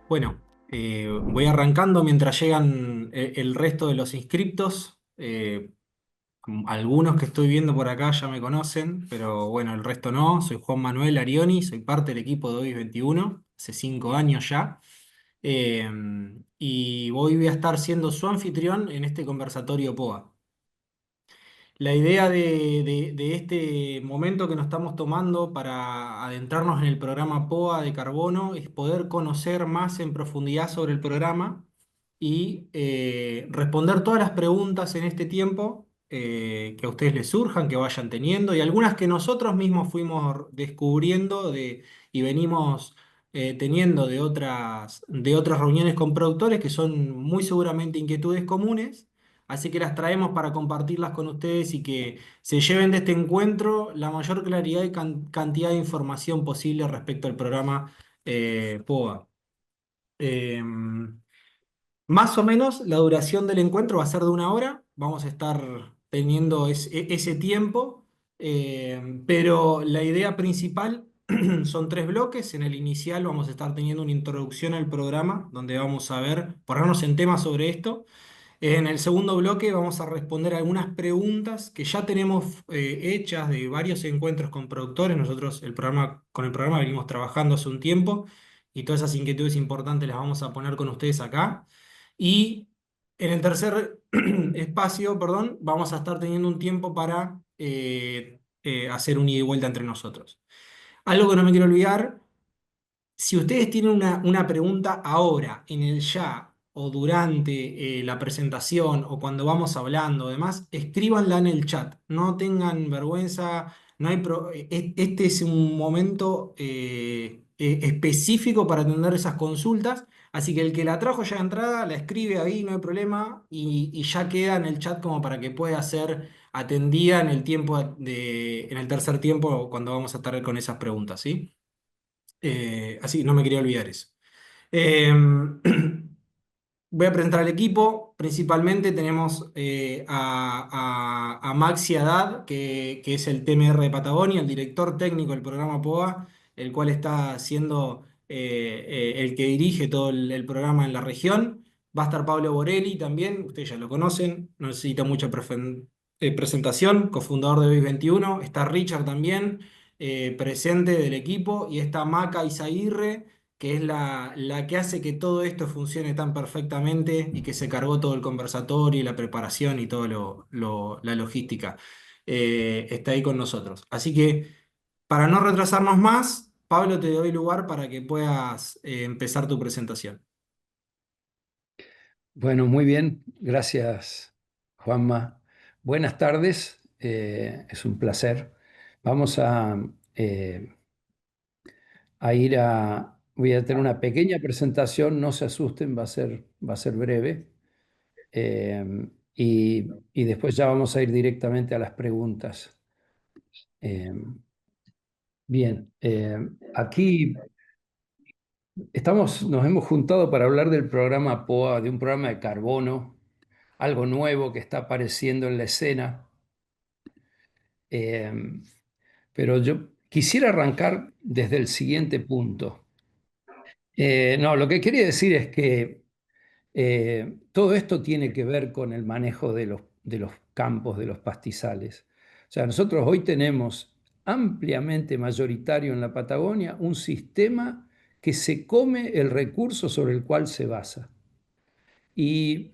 Bueno, voy arrancando mientras llegan el resto de los inscriptos. Algunos que estoy viendo por acá ya me conocen, pero bueno, el resto no. Soy Juan Manuel Arioni, soy parte del equipo de Hoy 21, hace 5 años ya. Eh, y hoy voy a estar siendo su anfitrión en este conversatorio POA. La idea de este momento que nos estamos tomando para adentrarnos en el programa POA de carbono es poder conocer más en profundidad sobre el programa y responder todas las preguntas en este tiempo que a ustedes les surjan, que vayan teniendo y algunas que nosotros mismos fuimos descubriendo y venimos teniendo de otras reuniones con productores que son muy seguramente inquietudes comunes. Así que las traemos para compartirlas con ustedes y que se lleven de este encuentro la mayor claridad y cantidad de información posible respecto al programa POA. Eh, Más o menos la duración del encuentro va a ser de 1 hora. Vamos a estar teniendo ese tiempo, pero la idea principal son 3 bloques. En el inicial vamos a estar teniendo una introducción al programa donde vamos a ver, ponernos en tema sobre esto. En el segundo bloque vamos a responder algunas preguntas que ya tenemos hechas de varios encuentros con productores. Nosotros con el programa venimos trabajando hace un tiempo y todas esas inquietudes importantes las vamos a poner con ustedes acá. Y en el tercer espacio, perdón, vamos a estar teniendo un tiempo para hacer un ida y vuelta entre nosotros. Algo que no me quiero olvidar. Si ustedes tienen una pregunta ahora, en el ya, o durante la presentación, o cuando vamos hablando, demás, escríbanla en el chat. No tengan vergüenza. No hay este es un momento específico para atender esas consultas. Así que el que la trajo ya de entrada, la escribe ahí, no hay problema, y ya queda en el chat como para que pueda ser atendida en el tiempo en el tercer tiempo, cuando vamos a estar con esas preguntas, ¿sí? Así, no me quería olvidar eso. Eh, Voy a presentar al equipo. Principalmente tenemos a Maxi Haddad, que es el TMR de Patagonia, el director técnico del programa POA, el cual está siendo el que dirige todo el programa en la región. Va a estar Pablo Borelli también, ustedes ya lo conocen, no necesita mucha presentación, cofundador de BIS 21. Está Richard también, presente del equipo, y está Maca Izaguirre, que es la que hace que todo esto funcione tan perfectamente y que se cargó todo el conversatorio y la preparación y todo la logística. Está ahí con nosotros. Así que, para no retrasarnos más, Pablo, te doy lugar para que puedas empezar tu presentación. Bueno, muy bien, gracias Juanma. Buenas tardes, es un placer. Vamos eh, voy a tener una pequeña presentación, no se asusten, va a ser breve. Y después ya vamos a ir directamente a las preguntas. Eh, Bien, aquí nos hemos juntado para hablar del programa POA, de un programa de carbono, algo nuevo que está apareciendo en la escena. Eh, pero yo quisiera arrancar desde el siguiente punto. No, lo que quería decir es que todo esto tiene que ver con el manejo de los campos, de los pastizales. O sea, nosotros hoy tenemos ampliamente mayoritario en la Patagonia un sistema que se come el recurso sobre el cual se basa. Y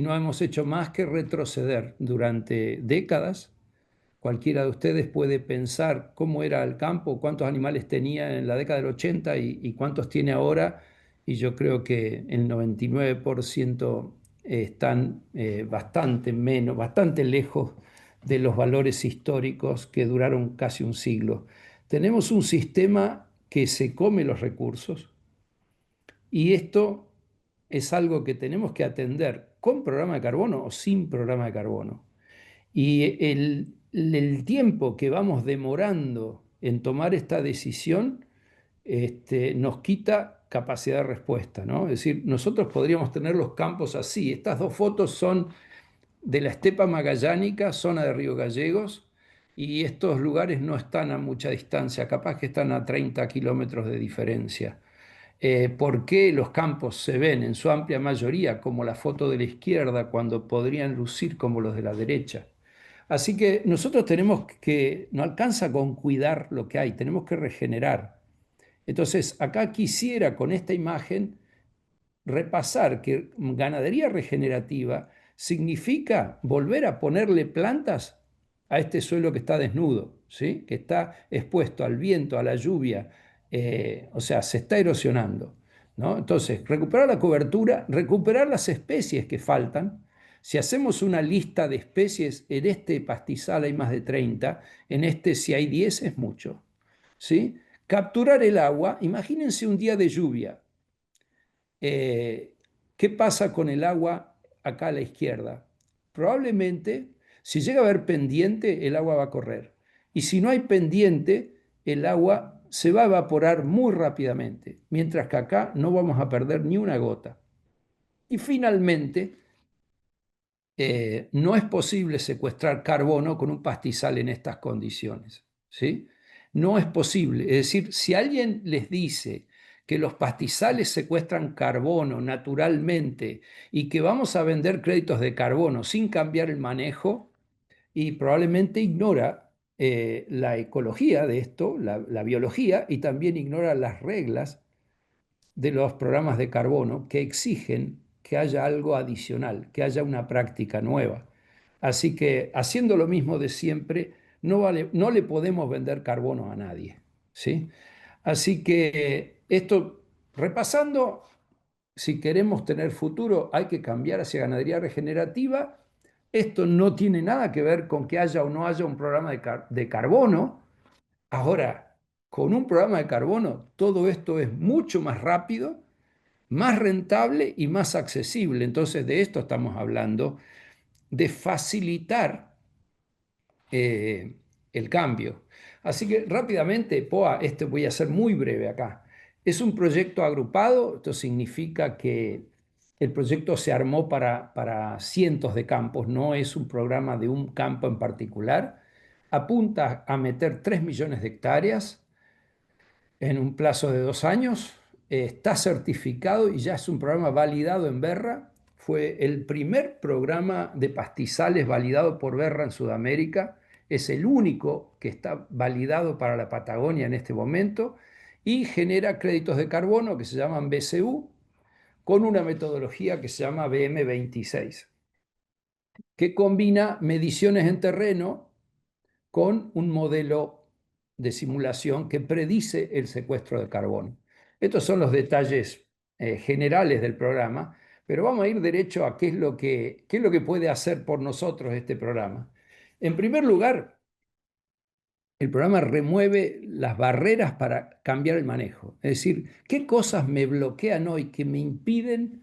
no hemos hecho más que retroceder durante décadas. Cualquiera de ustedes puede pensar cómo era el campo, cuántos animales tenía en la década del 80 y cuántos tiene ahora. Y yo creo que el 99% están bastante menos, bastante lejos de los valores históricos que duraron casi un siglo. Tenemos un sistema que se come los recursos y esto es algo que tenemos que atender con programa de carbono o sin programa de carbono. Y el tiempo que vamos demorando en tomar esta decisión nos quita capacidad de respuesta, ¿no? Es decir, nosotros podríamos tener los campos así. Estas dos fotos son de la estepa magallánica, zona de Río Gallegos, y estos lugares no están a mucha distancia, capaz que están a 30 kilómetros de diferencia. ¿Por qué los campos se ven en su amplia mayoría como la foto de la izquierda cuando podrían lucir como los de la derecha? Así que nosotros tenemos que, no alcanza con cuidar lo que hay, tenemos que regenerar. Entonces, acá quisiera con esta imagen repasar que ganadería regenerativa significa volver a ponerle plantas a este suelo que está desnudo, ¿sí? Que está expuesto al viento, a la lluvia, o sea, se está erosionando, ¿no? Entonces, recuperar la cobertura, recuperar las especies que faltan. Si hacemos una lista de especies, en este pastizal hay más de 30, en este si hay 10 es mucho, ¿sí? Capturar el agua, imagínense un día de lluvia, eh, ¿qué pasa con el agua acá a la izquierda? Probablemente, si llega a haber pendiente, el agua va a correr. Y si no hay pendiente, el agua se va a evaporar muy rápidamente, mientras que acá no vamos a perder ni una gota. Y finalmente, no es posible secuestrar carbono con un pastizal en estas condiciones, ¿sí? No es posible. Es decir, si alguien les dice que los pastizales secuestran carbono naturalmente y que vamos a vender créditos de carbono sin cambiar el manejo, y probablemente ignora la ecología de esto, la biología, y también ignora las reglas de los programas de carbono que exigen que haya algo adicional, que haya una práctica nueva. Así que haciendo lo mismo de siempre, no le podemos vender carbono a nadie, ¿sí? Así que esto, repasando, si queremos tener futuro, hay que cambiar hacia ganadería regenerativa. Esto no tiene nada que ver con que haya o no haya un programa de carbono. Ahora, con un programa de carbono, todo esto es mucho más rápido, más rentable y más accesible. Entonces, de esto estamos hablando, de facilitar eh, el cambio. Así que rápidamente, POA, este voy a ser muy breve acá. Es un proyecto agrupado, esto significa que el proyecto se armó para cientos de campos, no es un programa de un campo en particular. Apunta a meter 3 millones de hectáreas en un plazo de 2 años. Está certificado y ya es un programa validado en Berra. Fue el primer programa de pastizales validado por Berra en Sudamérica. Es el único que está validado para la Patagonia en este momento y genera créditos de carbono que se llaman BCU con una metodología que se llama BM26, que combina mediciones en terreno con un modelo de simulación que predice el secuestro de carbono. Estos son los detalles generales del programa, pero vamos a ir derecho a qué es lo que puede hacer por nosotros este programa. En primer lugar, el programa remueve las barreras para cambiar el manejo. Es decir, ¿qué cosas me bloquean hoy que me impiden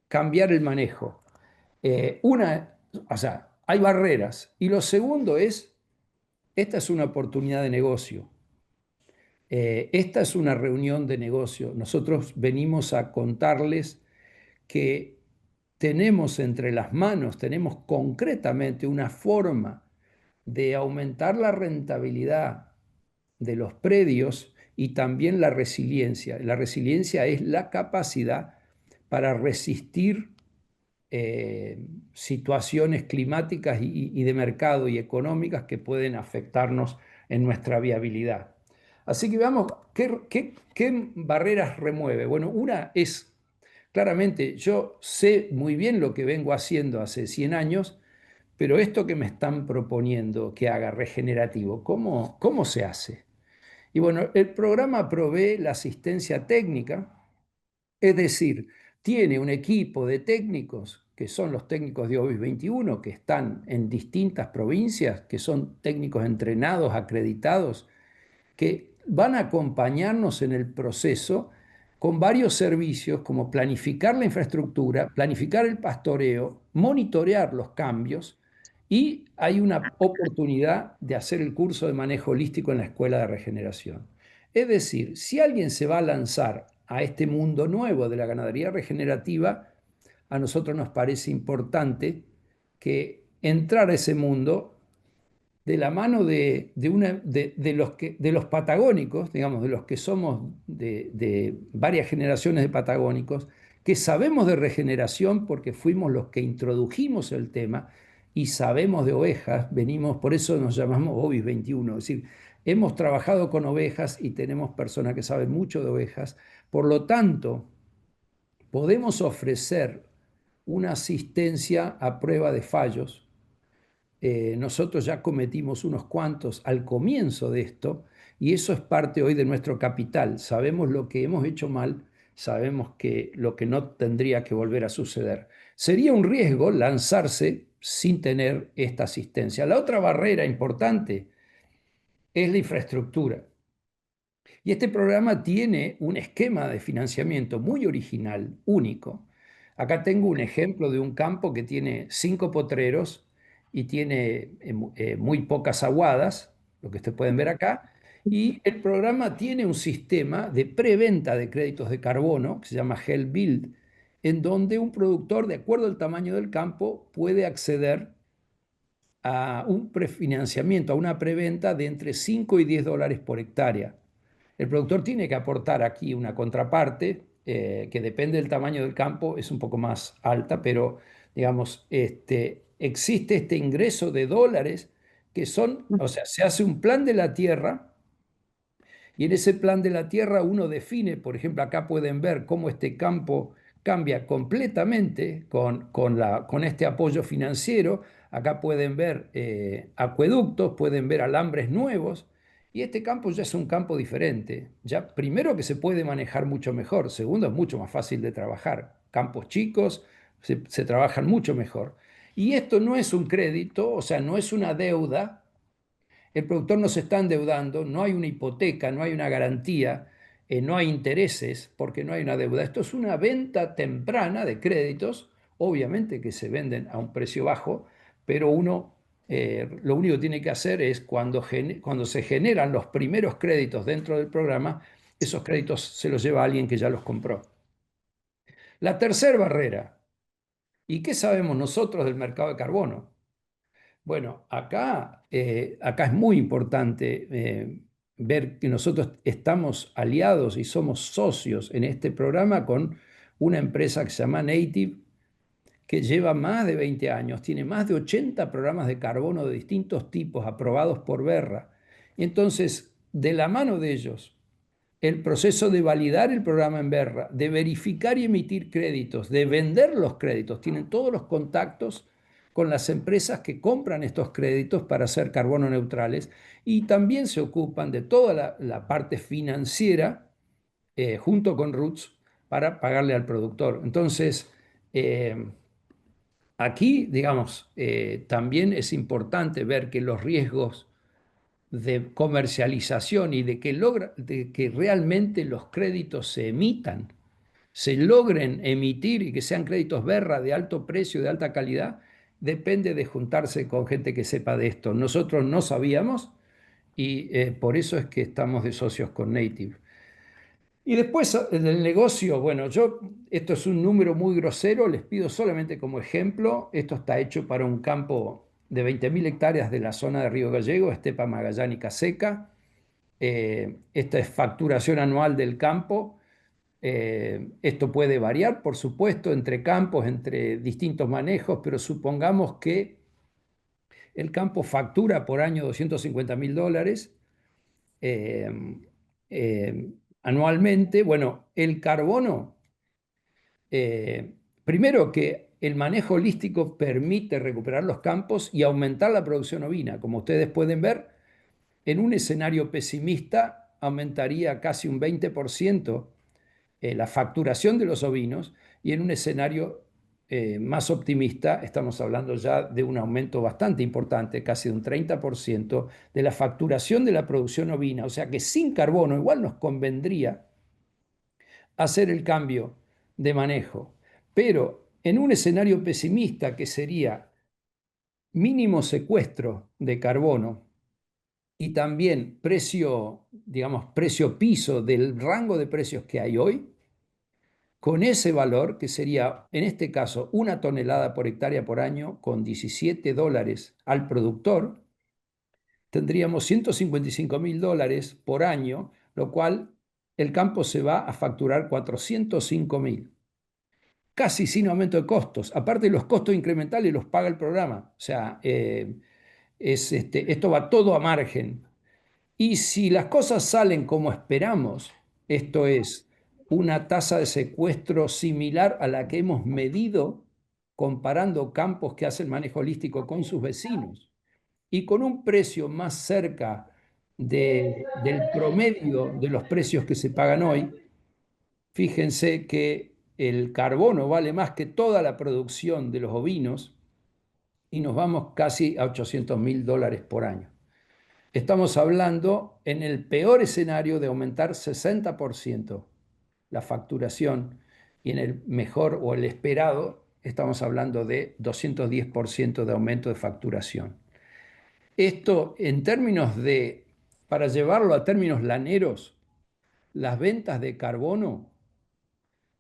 cambiar el manejo? O sea, hay barreras. Y lo segundo es, esta es una oportunidad de negocio. Esta es una reunión de negocio. Nosotros venimos a contarles que tenemos entre las manos, tenemos concretamente una forma de aumentar la rentabilidad de los predios y también la resiliencia. La resiliencia es la capacidad para resistir situaciones climáticas y de mercado y económicas que pueden afectarnos en nuestra viabilidad. Así que veamos qué barreras remueve. Bueno, una es, claramente, yo sé muy bien lo que vengo haciendo hace 100 años, pero esto que me están proponiendo que haga regenerativo, ¿cómo se hace? Y bueno, el programa provee la asistencia técnica, es decir, tiene un equipo de técnicos, que son los técnicos de OBIS 21, que están en distintas provincias, que son técnicos entrenados, acreditados, que van a acompañarnos en el proceso con varios servicios como planificar la infraestructura, planificar el pastoreo, monitorear los cambios y hay una oportunidad de hacer el curso de manejo holístico en la Escuela de Regeneración. Es decir, si alguien se va a lanzar a este mundo nuevo de la ganadería regenerativa, a nosotros nos parece importante que entrar a ese mundo de la mano de los patagónicos, digamos, de los que somos de varias generaciones de patagónicos, que sabemos de regeneración porque fuimos los que introdujimos el tema y sabemos de ovejas, venimos, por eso nos llamamos Ovis 21, es decir, hemos trabajado con ovejas y tenemos personas que saben mucho de ovejas, por lo tanto, podemos ofrecer una asistencia a prueba de fallos. Nosotros ya cometimos unos cuantos al comienzo de esto y eso es parte hoy de nuestro capital. Sabemos lo que hemos hecho mal, sabemos que lo que no tendría que volver a suceder. Sería un riesgo lanzarse sin tener esta asistencia. La otra barrera importante es la infraestructura. Y este programa tiene un esquema de financiamiento muy original, único. Acá tengo un ejemplo de un campo que tiene 5 potreros y tiene muy pocas aguadas, lo que ustedes pueden ver acá. Y el programa tiene un sistema de preventa de créditos de carbono que se llama Hell Build, en donde un productor, de acuerdo al tamaño del campo, puede acceder a un prefinanciamiento, a una preventa de entre 5 y 10 dólares por hectárea. El productor tiene que aportar aquí una contraparte que depende del tamaño del campo, es un poco más alta, pero digamos, existe este ingreso de dólares que son, o sea, se hace un plan de la tierra y en ese plan de la tierra uno define, por ejemplo, acá pueden ver cómo este campo cambia completamente con este apoyo financiero. Acá pueden ver acueductos, pueden ver alambres nuevos. Y este campo ya es un campo diferente. Ya, primero que se puede manejar mucho mejor. Segundo, es mucho más fácil de trabajar. Campos chicos se trabajan mucho mejor. Y esto no es un crédito, o sea, no es una deuda, el productor no se está endeudando, no hay una hipoteca, no hay una garantía, no hay intereses porque no hay una deuda. Esto es una venta temprana de créditos, obviamente que se venden a un precio bajo, pero uno lo único que tiene que hacer es cuando se generan los primeros créditos dentro del programa, esos créditos se los lleva a alguien que ya los compró. La tercera barrera, ¿y qué sabemos nosotros del mercado de carbono? Bueno, acá es muy importante ver que nosotros estamos aliados y somos socios en este programa con una empresa que se llama Native, que lleva más de 20 años, tiene más de 80 programas de carbono de distintos tipos aprobados por Verra. Y entonces, de la mano de ellos, el proceso de validar el programa en Berra, de verificar y emitir créditos, de vender los créditos, tienen todos los contactos con las empresas que compran estos créditos para ser carbono neutrales y también se ocupan de toda la parte financiera junto con Roots para pagarle al productor. Entonces, eh, aquí, digamos, también es importante ver que los riesgos de comercialización y de que realmente los créditos se emitan, se logren emitir y que sean créditos berra de alto precio, de alta calidad, depende de juntarse con gente que sepa de esto. Nosotros no sabíamos y por eso es que estamos de socios con Native. Y después del negocio, bueno, esto es un número muy grosero, les pido solamente como ejemplo, esto está hecho para un campo de 20.000 hectáreas de la zona de Río Gallego, estepa magallánica seca. Esta es facturación anual del campo. Esto puede variar, por supuesto, entre campos, entre distintos manejos, pero supongamos que el campo factura por año 250.000 dólares eh, anualmente. Bueno, el carbono, primero que el manejo holístico permite recuperar los campos y aumentar la producción ovina. Como ustedes pueden ver, en un escenario pesimista aumentaría casi un 20% la facturación de los ovinos y en un escenario más optimista estamos hablando ya de un aumento bastante importante, casi de un 30% de la facturación de la producción ovina. O sea que sin carbono igual nos convendría hacer el cambio de manejo, pero en un escenario pesimista que sería mínimo secuestro de carbono y también precio, digamos, precio piso del rango de precios que hay hoy, con ese valor, que sería en este caso 1 tonelada por hectárea por año, con 17 dólares al productor, tendríamos $155.000 por año, lo cual el campo se va a facturar 405.000, casi sin aumento de costos. Aparte, los costos incrementales los paga el programa. O sea, esto va todo a margen. Y si las cosas salen como esperamos, esto es, una tasa de secuestro similar a la que hemos medido comparando campos que hacen manejo holístico con sus vecinos y con un precio más cerca del promedio de los precios que se pagan hoy, fíjense que el carbono vale más que toda la producción de los ovinos y nos vamos casi a $800.000 por año. Estamos hablando en el peor escenario de aumentar 60% la facturación y en el mejor o el esperado estamos hablando de 210% de aumento de facturación. Esto en términos de, para llevarlo a términos laneros, las ventas de carbono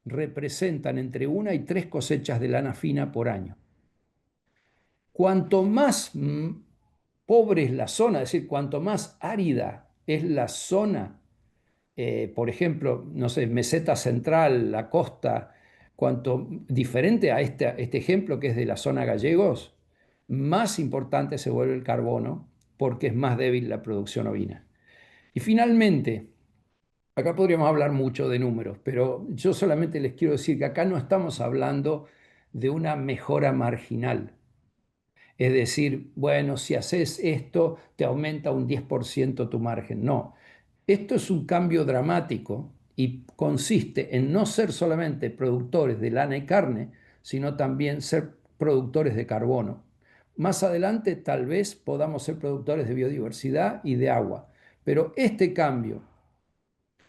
representan entre una y tres cosechas de lana fina por año. Cuanto más pobre es la zona, es decir, cuanto más árida es la zona, por ejemplo, no sé, meseta central, la costa, cuanto diferente a este ejemplo que es de la zona gallegos, más importante se vuelve el carbono porque es más débil la producción ovina. Y finalmente, acá podríamos hablar mucho de números, pero yo solamente les quiero decir que acá no estamos hablando de una mejora marginal. Es decir, bueno, si haces esto, te aumenta un 10% tu margen. No, esto es un cambio dramático y consiste en no ser solamente productores de lana y carne, sino también ser productores de carbono. Más adelante tal vez podamos ser productores de biodiversidad y de agua, pero este cambio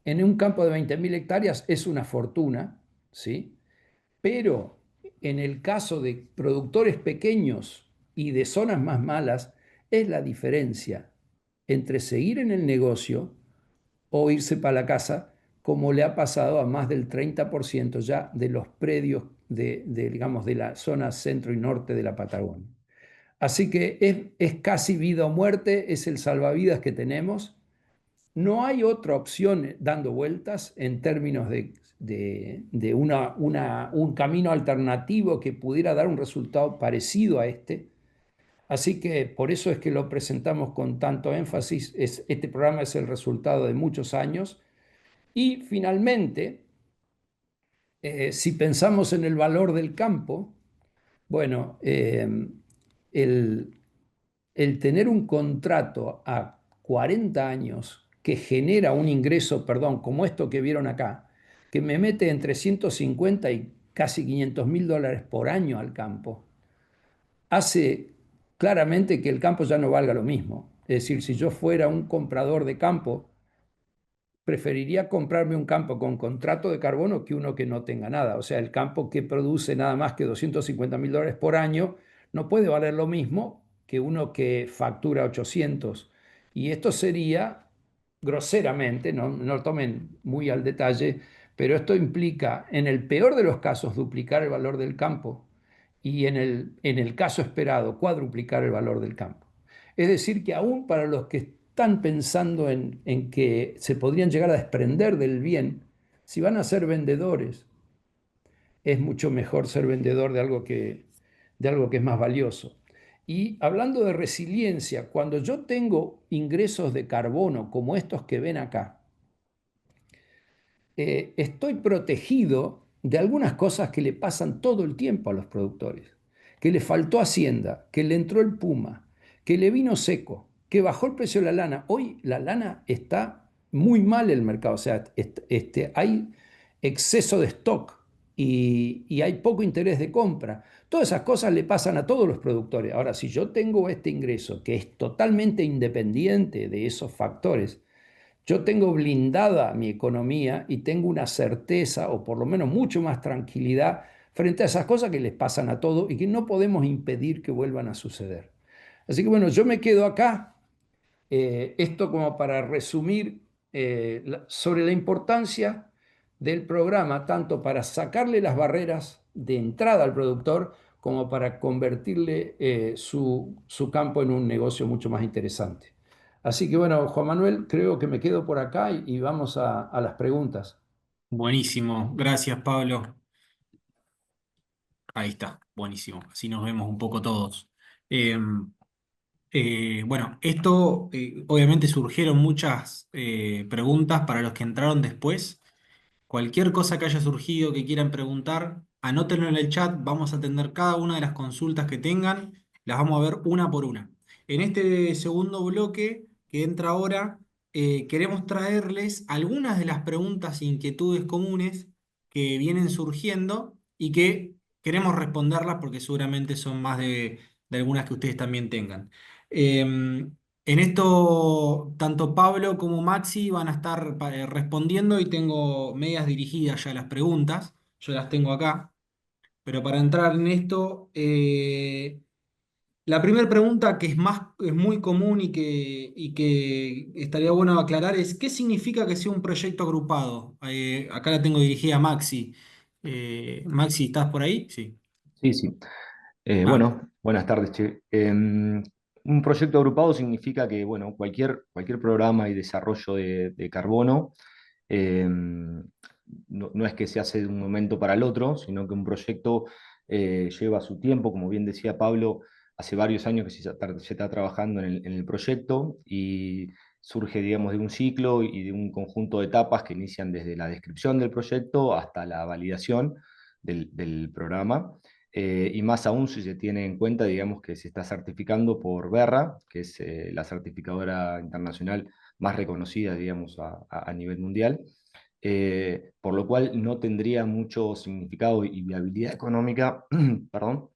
en un campo de 20.000 hectáreas es una fortuna, ¿sí? Pero en el caso de productores pequeños y de zonas más malas, es la diferencia entre seguir en el negocio o irse para la casa, como le ha pasado a más del 30% ya de los predios digamos, de la zona centro y norte de la Patagonia. Así que es casi vida o muerte, es el salvavidas que tenemos. No hay otra opción dando vueltas en términos de un camino alternativo que pudiera dar un resultado parecido a este. Así que por eso es que lo presentamos con tanto énfasis. Este programa es el resultado de muchos años. Y finalmente, si pensamos en el valor del campo, bueno, el, el tener un contrato a 40 años que genera un ingreso, perdón, como esto que vieron acá, que me mete entre 150 y casi $500.000 por año al campo, hace claramente que el campo ya no valga lo mismo. Es decir, si yo fuera un comprador de campo, preferiría comprarme un campo con contrato de carbono que uno que no tenga nada. O sea, el campo que produce nada más que $250.000 por año no puede valer lo mismo que uno que factura 800. Y esto sería, groseramente, no lo tomen muy al detalle, pero esto implica, en el peor de los casos, duplicar el valor del campo y en el caso esperado, cuadruplicar el valor del campo. Es decir, que aún para los que están pensando en que se podrían llegar a desprender del bien, si van a ser vendedores, es mucho mejor ser vendedor de algo que es más valioso. Y hablando de resiliencia, cuando yo tengo ingresos de carbono como estos que ven acá, estoy protegido de algunas cosas que le pasan todo el tiempo a los productores, que le faltó hacienda, que le entró el puma, que le vino seco, que bajó el precio de la lana. Hoy la lana está muy mal en el mercado, o sea, hay exceso de stock y hay poco interés de compra. Todas esas cosas le pasan a todos los productores. Ahora, si yo tengo este ingreso que es totalmente independiente de esos factores, yo tengo blindada mi economía y tengo una certeza o por lo menos mucho más tranquilidad frente a esas cosas que les pasan a todos y que no podemos impedir que vuelvan a suceder. Así que bueno, yo me quedo acá. Esto como para resumir sobre la importancia del programa, tanto para sacarle las barreras de entrada al productor como para convertirle su campo en un negocio mucho más interesante. Así que bueno, Juan Manuel, creo que me quedo por acá y vamos a las preguntas. Buenísimo, gracias Pablo. Ahí está, buenísimo. Así nos vemos un poco todos. Eh, bueno, esto obviamente surgieron muchas preguntas para los que entraron después. Cualquier cosa que haya surgido que quieran preguntar, anótenlo en el chat, vamos a atender cada una de las consultas que tengan, las vamos a ver una por una. En este segundo bloque que entra ahora, queremos traerles algunas de las preguntas e inquietudes comunes que vienen surgiendo y que queremos responderlas porque seguramente son más de algunas que ustedes también tengan. En esto, tanto Pablo como Maxi van a estar respondiendo y tengo medias dirigidas ya las preguntas, yo las tengo acá, pero para entrar en esto, la primera pregunta que es muy común y que estaría bueno aclarar es, ¿qué significa que sea un proyecto agrupado? Acá la tengo dirigida a Maxi. Maxi, ¿estás por ahí? Sí. Sí, sí. Ah, Bueno, buenas tardes, che. Un proyecto agrupado significa que, bueno, cualquier programa y desarrollo de carbono no es que se hace de un momento para el otro, sino que un proyecto lleva su tiempo, como bien decía Pablo, hace varios años que se está trabajando en el proyecto y surge, digamos, de un ciclo y de un conjunto de etapas que inician desde la descripción del proyecto hasta la validación del programa. Y más aún si se tiene en cuenta, digamos, que se está certificando por Verra, que es la certificadora internacional más reconocida, digamos, a nivel mundial, por lo cual no tendría mucho significado y viabilidad económica, perdón,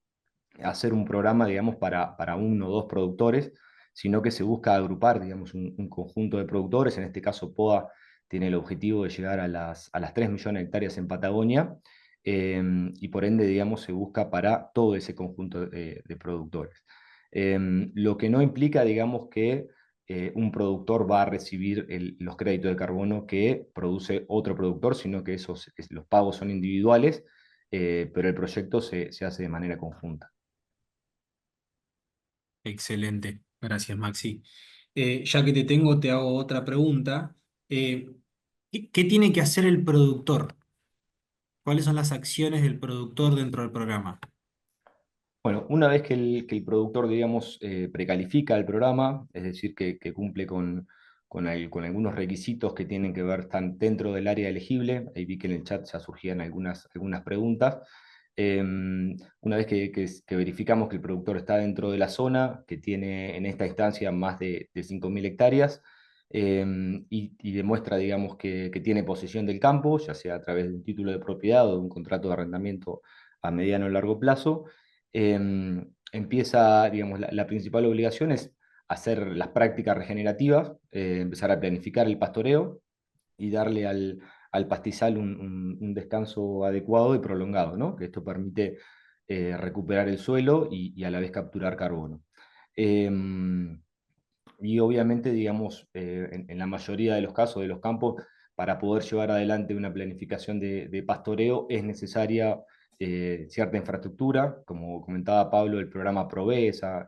hacer un programa, digamos, para uno o dos productores, sino que se busca agrupar, digamos, un conjunto de productores. En este caso, POA tiene el objetivo de llegar a las 3 millones de hectáreas en Patagonia, y por ende, digamos, se busca para todo ese conjunto de productores. Lo que no implica, digamos, que un productor va a recibir los créditos de carbono que produce otro productor, sino que los pagos son individuales, pero el proyecto se hace de manera conjunta. excelente, gracias Maxi. Ya que te tengo, te hago otra pregunta. ¿Qué tiene que hacer el productor? ¿Cuáles son las acciones del productor dentro del programa? Bueno, una vez que el productor, digamos, precalifica el programa, es decir, que cumple con algunos requisitos que tienen que ver, están dentro del área elegible, ahí vi que en el chat ya surgían algunas preguntas. Una vez que verificamos que el productor está dentro de la zona, que tiene en esta instancia más de 5.000 hectáreas, y demuestra, digamos, que tiene posesión del campo, ya sea a través de un título de propiedad o de un contrato de arrendamiento a mediano o largo plazo, empieza, digamos, la principal obligación es hacer las prácticas regenerativas, empezar a planificar el pastoreo y darle al pastizal un descanso adecuado y prolongado, ¿no? Que esto permite recuperar el suelo y a la vez capturar carbono. Y obviamente, digamos, en la mayoría de los casos de los campos, para poder llevar adelante una planificación de pastoreo es necesaria cierta infraestructura. Como comentaba Pablo, el programa provee esa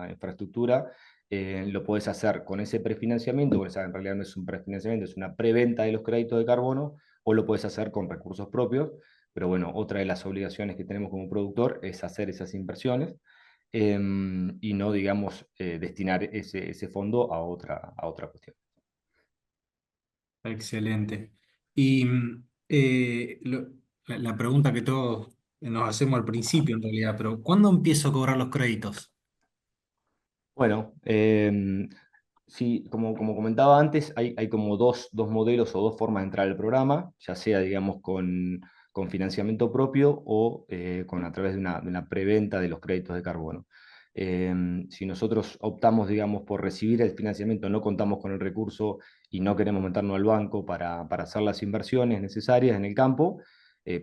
infraestructura. Lo puedes hacer con ese prefinanciamiento, porque en realidad no es un prefinanciamiento, es una preventa de los créditos de carbono, o lo puedes hacer con recursos propios. Pero bueno, otra de las obligaciones que tenemos como productor es hacer esas inversiones, y no, digamos, destinar ese fondo a otra cuestión. Excelente. Y la pregunta que todos nos hacemos al principio, en realidad, pero ¿cuándo empiezo a cobrar los créditos? Bueno, sí, como comentaba antes, hay como dos modelos o dos formas de entrar al programa, ya sea, digamos, con financiamiento propio o a través de una preventa de los créditos de carbono. Si nosotros optamos, digamos, por recibir el financiamiento, no contamos con el recurso y no queremos meternos al banco para hacer las inversiones necesarias en el campo,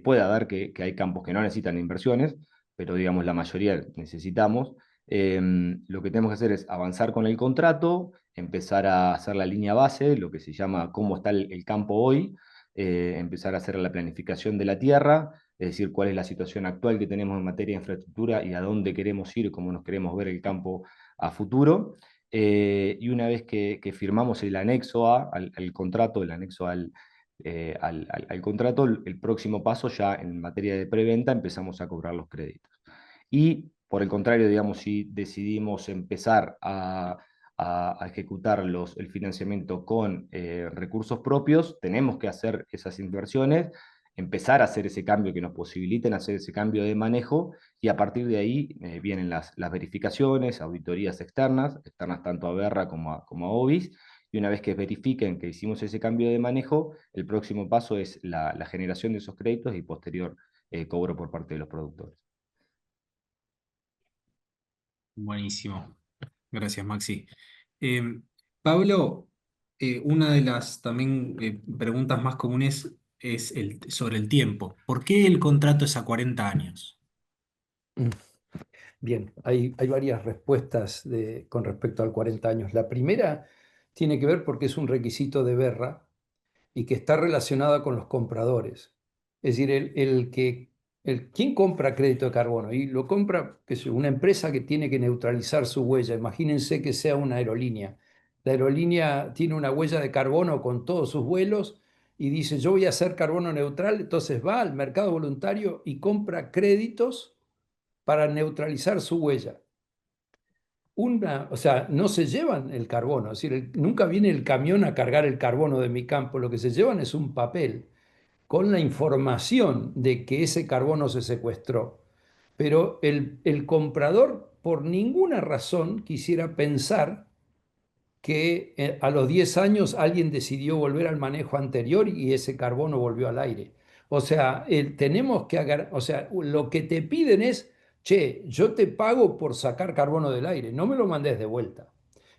puede dar que hay campos que no necesitan inversiones, pero digamos la mayoría necesitamos. Lo que tenemos que hacer es avanzar con el contrato, empezar a hacer la línea base, lo que se llama cómo está el campo hoy, empezar a hacer la planificación de la tierra, es decir, cuál es la situación actual que tenemos en materia de infraestructura y a dónde queremos ir, cómo nos queremos ver el campo a futuro. Y una vez que firmamos el anexo A al contrato, el anexo al contrato, el próximo paso ya en materia de preventa empezamos a cobrar los créditos. Y por el contrario, digamos, si decidimos empezar a ejecutar el financiamiento con recursos propios, tenemos que hacer esas inversiones, empezar a hacer ese cambio que nos posibiliten hacer ese cambio de manejo y a partir de ahí vienen las verificaciones, auditorías externas tanto a Berra como a Ovis, y una vez que verifiquen que hicimos ese cambio de manejo, el próximo paso es la generación de esos créditos y posterior cobro por parte de los productores. Buenísimo. Gracias, Maxi. Eh, Pablo, una de las también preguntas más comunes es sobre el tiempo. ¿Por qué el contrato es a 40 años? Mm. Bien, hay varias respuestas con respecto al 40 años. La primera tiene que ver porque es un requisito de Berra y que está relacionada con los compradores. Es decir, ¿quién compra crédito de carbono? Y lo compra, qué sé yo, una empresa que tiene que neutralizar su huella. Imagínense que sea una aerolínea. La aerolínea tiene una huella de carbono con todos sus vuelos y dice, yo voy a hacer carbono neutral, entonces va al mercado voluntario y compra créditos para neutralizar su huella. O sea, no se llevan el carbono, es decir, nunca viene el camión a cargar el carbono de mi campo, lo que se llevan es un papel con la información de que ese carbono se secuestró. Pero el comprador, por ninguna razón, quisiera pensar que a los 10 años alguien decidió volver al manejo anterior y ese carbono volvió al aire. O sea, tenemos que o sea, lo que te piden es, che, yo te pago por sacar carbono del aire, no me lo mandes de vuelta.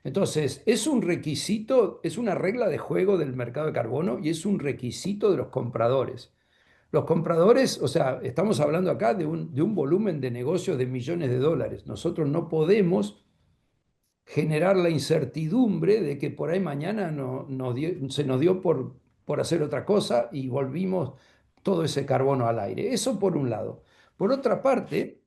Entonces, es un requisito, es una regla de juego del mercado de carbono y es un requisito de los compradores. Los compradores, o sea, estamos hablando acá de un volumen de negocios de millones de dólares. Nosotros no podemos generar la incertidumbre de que por ahí mañana se nos dio por hacer otra cosa y volvimos todo ese carbono al aire. Eso por un lado. Por otra parte,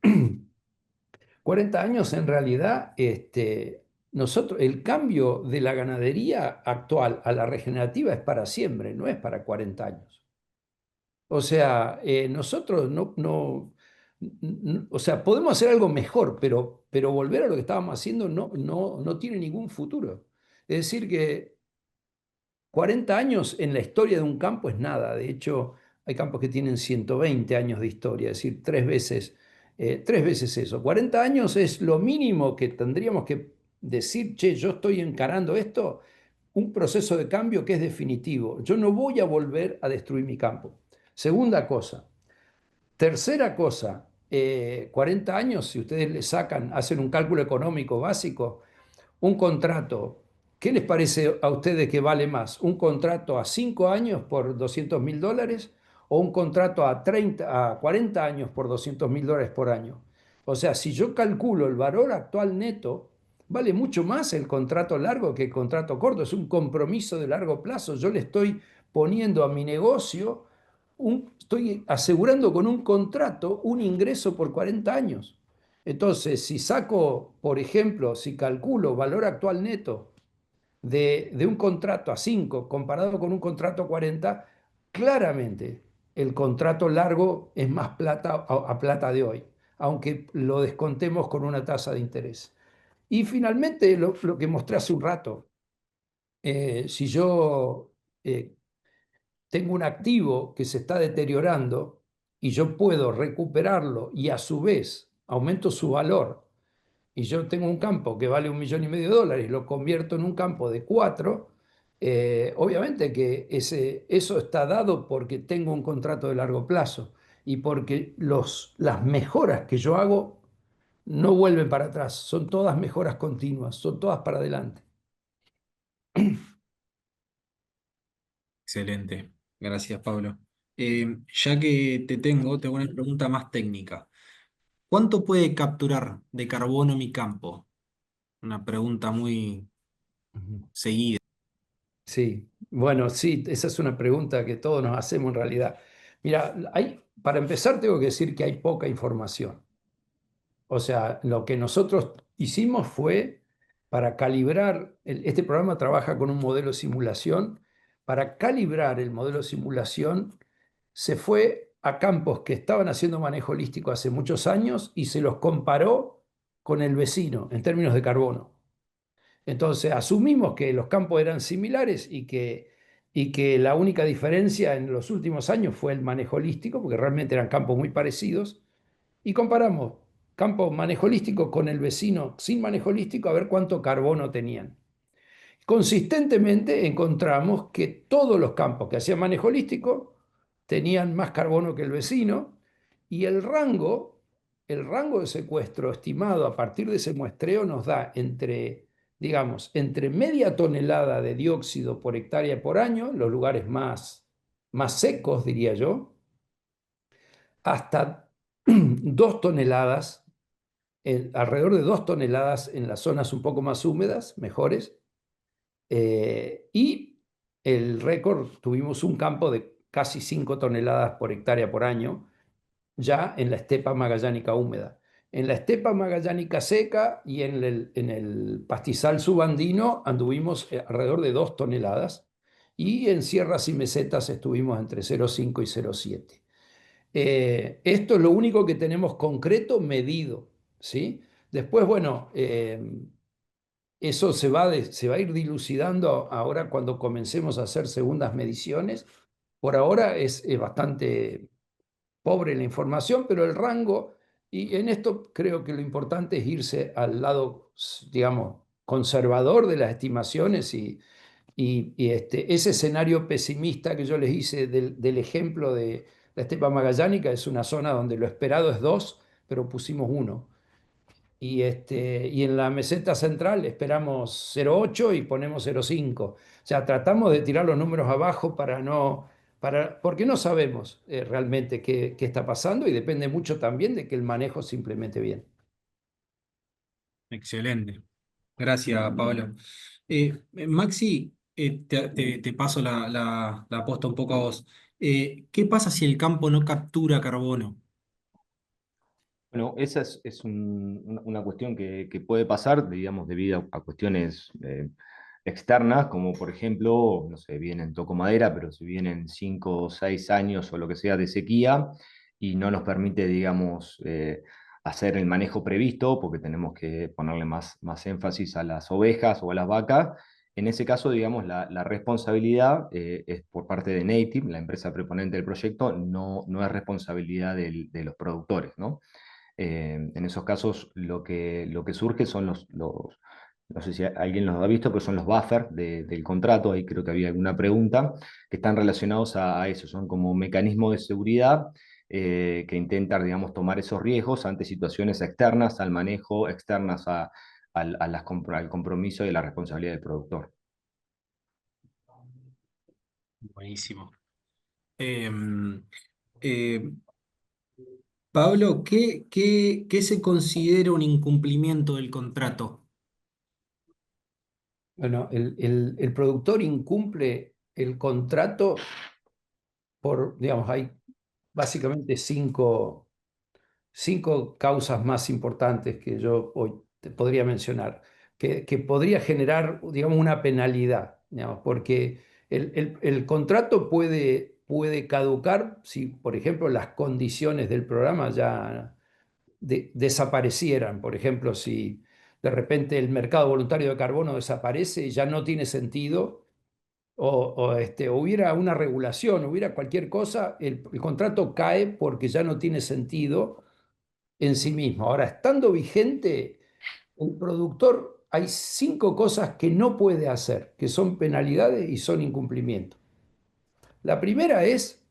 40 años en realidad, el cambio de la ganadería actual a la regenerativa es para siempre, no es para 40 años. O sea, nosotros o sea, podemos hacer algo mejor, pero volver a lo que estábamos haciendo no tiene ningún futuro. Es decir, que 40 años en la historia de un campo es nada. De hecho, hay campos que tienen 120 años de historia, es decir, tres veces eso. 40 años es lo mínimo que tendríamos que decir, che, yo estoy encarando esto, un proceso de cambio que es definitivo. Yo no voy a volver a destruir mi campo. Segunda cosa. Tercera cosa, 40 años, si ustedes le sacan, hacen un cálculo económico básico, un contrato, ¿qué les parece a ustedes que vale más? ¿Un contrato a 5 años por $200.000 o un contrato a 40 años por $200.000 por año? O sea, si yo calculo el valor actual neto, vale mucho más el contrato largo que el contrato corto. Es un compromiso de largo plazo. Yo le estoy poniendo a mi negocio, estoy asegurando con un contrato un ingreso por 40 años. Entonces, si saco, por ejemplo, si calculo valor actual neto de un contrato a 5 comparado con un contrato a 40, claramente el contrato largo es más plata a plata de hoy, aunque lo descontemos con una tasa de interés. Y finalmente, lo que mostré hace un rato, si yo tengo un activo que se está deteriorando y yo puedo recuperarlo y a su vez aumento su valor y yo tengo un campo que vale $1,500.000 y lo convierto en un campo de 4, obviamente que eso está dado porque tengo un contrato de largo plazo y porque las mejoras que yo hago no vuelven para atrás, son todas mejoras continuas, son todas para adelante. Excelente. Gracias, Pablo. Ya que te hago una pregunta más técnica. ¿Cuánto puede capturar de carbono mi campo? Una pregunta muy Ujú. seguida. Sí, bueno, sí, esa es una pregunta que todos nos hacemos en realidad. Mira, para empezar tengo que decir que hay poca información. O sea, lo que nosotros hicimos fue para calibrar, este programa trabaja con un modelo de simulación. Para calibrar el modelo de simulación, se fue a campos que estaban haciendo manejo holístico hace muchos años y se los comparó con el vecino en términos de carbono. Entonces, asumimos que los campos eran similares y que la única diferencia en los últimos años fue el manejo holístico, porque realmente eran campos muy parecidos, y comparamos campo manejo holístico con el vecino sin manejo holístico a ver cuánto carbono tenían. Consistentemente encontramos que todos los campos que hacían manejo holístico tenían más carbono que el vecino y el rango de secuestro estimado a partir de ese muestreo nos da entre, digamos, entre media tonelada de dióxido por hectárea por año, los lugares más secos, diría yo, hasta 2 toneladas, alrededor de 2 toneladas en las zonas un poco más húmedas, mejores, y el récord, tuvimos un campo de casi 5 toneladas por hectárea por año, ya en la estepa magallánica húmeda. En la estepa magallánica seca y en el pastizal subandino anduvimos alrededor de 2 toneladas y en sierras y mesetas estuvimos entre 0,5 y 0,7. Esto es lo único que tenemos concreto medido, ¿sí? Después, bueno, eso se va a ir dilucidando ahora cuando comencemos a hacer segundas mediciones. Por ahora es bastante pobre la información, pero el rango, y en esto creo que lo importante es irse al lado, digamos, conservador de las estimaciones ese escenario pesimista que yo les hice del ejemplo de la estepa magallánica es una zona donde lo esperado es 2, pero pusimos 1. Y en la meseta central esperamos 0,8 y ponemos 0,5. O sea, tratamos de tirar los números abajo porque no sabemos realmente qué está pasando y depende mucho también de que el manejo se implemente bien. Excelente. Gracias, Pablo. Maxi, te paso la posta un poco a vos. ¿Qué pasa si el campo no captura carbono? Bueno, esa es una cuestión que puede pasar, digamos, debido a cuestiones externas, como por ejemplo, no sé, vienen, toco madera, pero si vienen 5 o 6 años o lo que sea de sequía y no nos permite, digamos, hacer el manejo previsto, porque tenemos que ponerle más énfasis a las ovejas o a las vacas. En ese caso, digamos, la responsabilidad es por parte de Native, la empresa preponente del proyecto, no es responsabilidad de los productores, ¿no? En esos casos lo que surge son no sé si alguien los ha visto, pero son los buffers del contrato, ahí creo que había alguna pregunta, que están relacionados a eso, son como mecanismos de seguridad que intentan, digamos, tomar esos riesgos ante situaciones externas al manejo, externas al compromiso y la responsabilidad del productor. Buenísimo. Em, eh, Pablo, ¿qué se considera un incumplimiento del contrato? Bueno, el productor incumple el contrato digamos, hay básicamente cinco causas más importantes que yo hoy te podría mencionar, que podría generar, digamos, una penalidad, digamos, porque el contrato puede caducar si, por ejemplo, las condiciones del programa ya desaparecieran. Por ejemplo, si de repente el mercado voluntario de carbono desaparece y ya no tiene sentido o hubiera una regulación, hubiera cualquier cosa, el contrato cae porque ya no tiene sentido en sí mismo. Ahora, estando vigente, el productor, hay 5 cosas que no puede hacer, que son penalidades y son incumplimientos. La primera es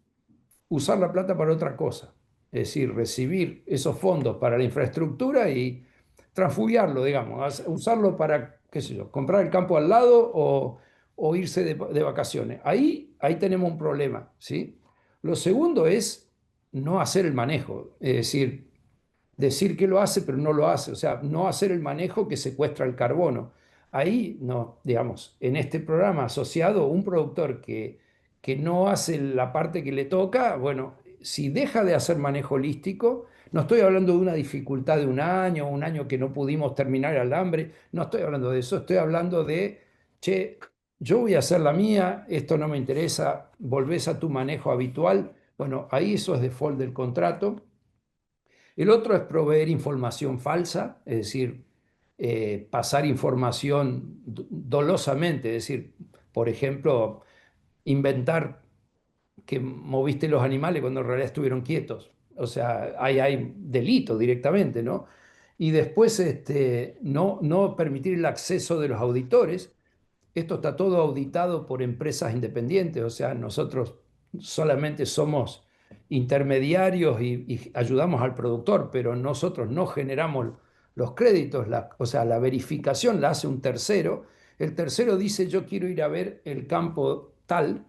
usar la plata para otra cosa, es decir, recibir esos fondos para la infraestructura y transfugiarlo, digamos, usarlo para, qué sé yo, comprar el campo al lado o irse de vacaciones. Ahí tenemos un problema, ¿sí? Lo segundo es no hacer el manejo, es decir que lo hace, pero no lo hace, o sea, no hacer el manejo que secuestra el carbono. Ahí, no, digamos, en este programa asociado, un productor que no hace la parte que le toca, bueno, si deja de hacer manejo holístico, no estoy hablando de una dificultad de un año que no pudimos terminar el alambre, no estoy hablando de eso, estoy hablando de, che, yo voy a hacer la mía, esto no me interesa, volvés a tu manejo habitual. Bueno, ahí eso es default del contrato. El otro es proveer información falsa, es decir, pasar información dolosamente, es decir, por ejemplo, inventar que moviste los animales cuando en realidad estuvieron quietos. O sea, hay delito directamente, ¿no? Y después no permitir el acceso de los auditores. Esto está todo auditado por empresas independientes, o sea, nosotros solamente somos intermediarios y ayudamos al productor, pero nosotros no generamos los créditos, o sea, la verificación la hace un tercero. El tercero dice, yo quiero ir a ver el campo tal,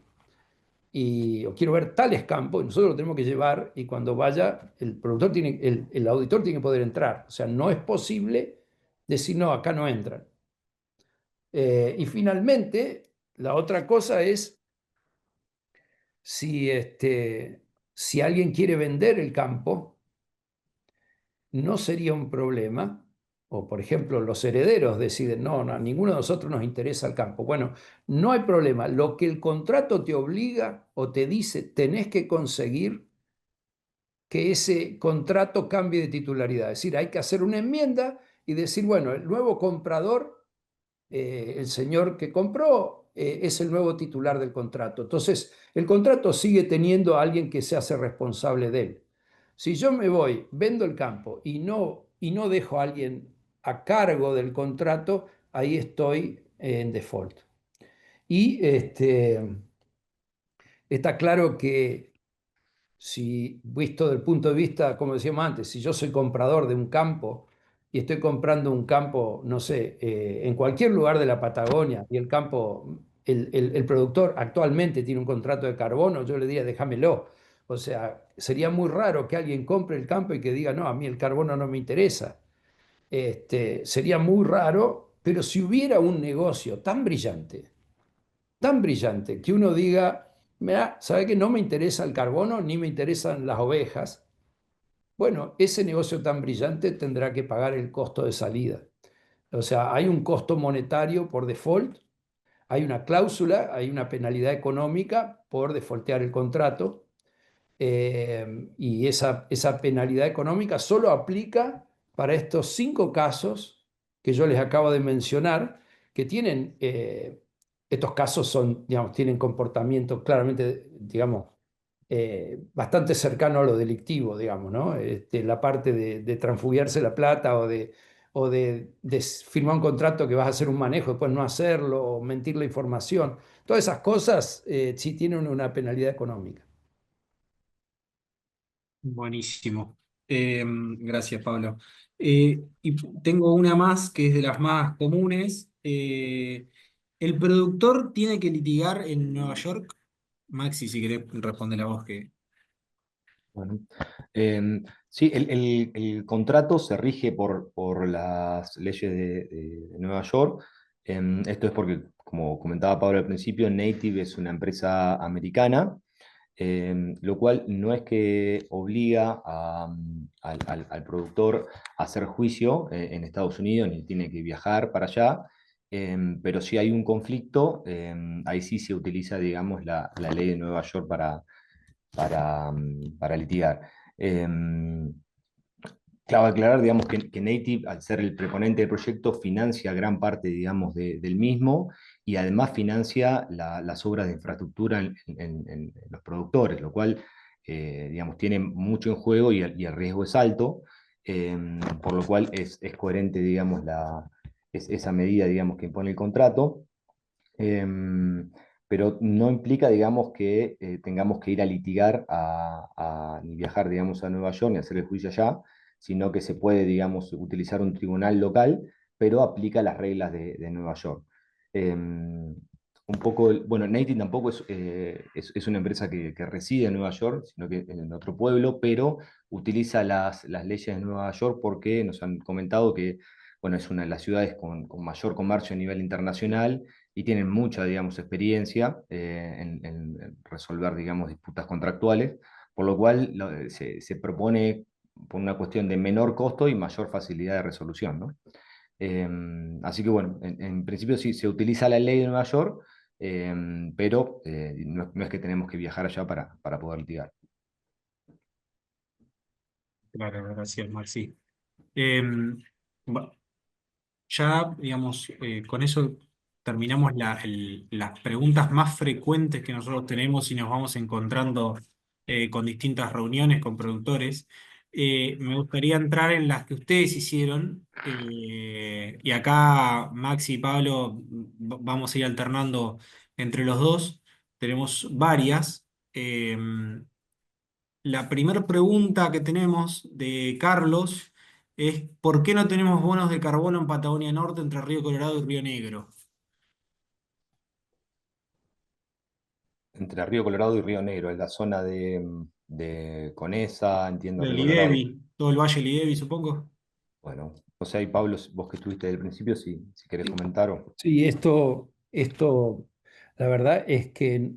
o quiero ver tales campos, y nosotros lo tenemos que llevar, y cuando vaya, el auditor tiene que poder entrar. O sea, no es posible decir, no, acá no entran. Y finalmente, la otra cosa es si, si alguien quiere vender el campo, no sería un problema. O, por ejemplo, los herederos deciden, no, no, a ninguno de nosotros nos interesa el campo. Bueno, no hay problema. Lo que el contrato te obliga o te dice, tenés que conseguir que ese contrato cambie de titularidad. Es decir, hay que hacer una enmienda y decir, bueno, el nuevo comprador, el señor que compró, es el nuevo titular del contrato. Entonces, el contrato sigue teniendo a alguien que se hace responsable de él. Si yo me voy, vendo el campo y no dejo a alguien a cargo del contrato, ahí estoy en default. Y está claro que si visto del punto de vista, como decíamos antes, si yo soy comprador de un campo y estoy comprando un campo, no sé, en cualquier lugar de la Patagonia y el campo, el productor actualmente tiene un contrato de carbono, yo le diría, déjamelo. O sea, sería muy raro que alguien compre el campo y que diga, no, a mí el carbono no me interesa. Sería muy raro, pero si hubiera un negocio tan brillante, que uno diga, mira, ¿sabe que no me interesa el carbono ni me interesan las ovejas? Bueno, ese negocio tan brillante tendrá que pagar el costo de salida. O sea, hay un costo monetario por default, hay una cláusula, hay una penalidad económica por defaultear el contrato, y esa penalidad económica solo aplica para estos 5 casos que yo les acabo de mencionar, que tienen, estos casos son, digamos, tienen comportamiento claramente, digamos, bastante cercano a lo delictivo, digamos, ¿no? La parte de transfugiarse la plata o de firmar un contrato que vas a hacer un manejo, después no hacerlo, o mentir la información. Todas esas cosas sí tienen una penalidad económica. Buenísimo. Gracias, Pablo. Y tengo una más que es de las más comunes. ¿El productor tiene que litigar en Nueva York? Maxi, si querés responder la voz que... Bueno, sí, el contrato se rige por las leyes de Nueva York. Esto es porque, como comentaba Pablo al principio, Native es una empresa americana, lo cual no es que obliga al productor a hacer juicio en Estados Unidos, ni tiene que viajar para allá. Pero si hay un conflicto, ahí sí se utiliza, digamos, la ley de Nueva York para litigar. Claro, aclarar, digamos, que Native, al ser el preponente del proyecto, financia gran parte, digamos, del mismo, y además financia las obras de infraestructura en los productores, lo cual, digamos, tiene mucho en juego y el riesgo es alto, por lo cual es coherente, digamos, esa medida, digamos, que impone el contrato. Pero no implica, digamos, que tengamos que ir a litigar ni viajar, digamos, a Nueva York ni hacer el juicio allá, sino que se puede, digamos, utilizar un tribunal local, pero aplica las reglas de Nueva York. Un poco, bueno, Native tampoco es una empresa que reside en Nueva York, sino que en otro pueblo, pero utiliza las leyes de Nueva York porque nos han comentado que, bueno, es una de las ciudades con mayor comercio a nivel internacional y tienen mucha, digamos, experiencia en resolver, digamos, disputas contractuales, por lo cual se propone por una cuestión de menor costo y mayor facilidad de resolución, ¿no? Eh, Así que bueno, en principio sí se utiliza la ley de Nueva York, pero no es que tenemos que viajar allá para poder litigar. Claro, gracias, Maxi. Em, ba- Ya, digamos, con eso terminamos las preguntas más frecuentes que nosotros tenemos y nos vamos encontrando con distintas reuniones con productores. Me gustaría entrar en las que ustedes hicieron y acá Maxi y Pablo vamos a ir alternando entre los dos. Tenemos varias. La primera pregunta que tenemos de Carlos es ¿por qué no tenemos bonos de carbono en Patagonia Norte entre Río Colorado y Río Negro? Entre Río Colorado y Río Negro, en la zona de Conesa, entiendo, Del Río Colorado. Lidevi, todo el Valle Lidevi, supongo. Bueno, o sea, y Pablo, vos que estuviste desde el principio, si querés Sí, comentar o... sí, la verdad es que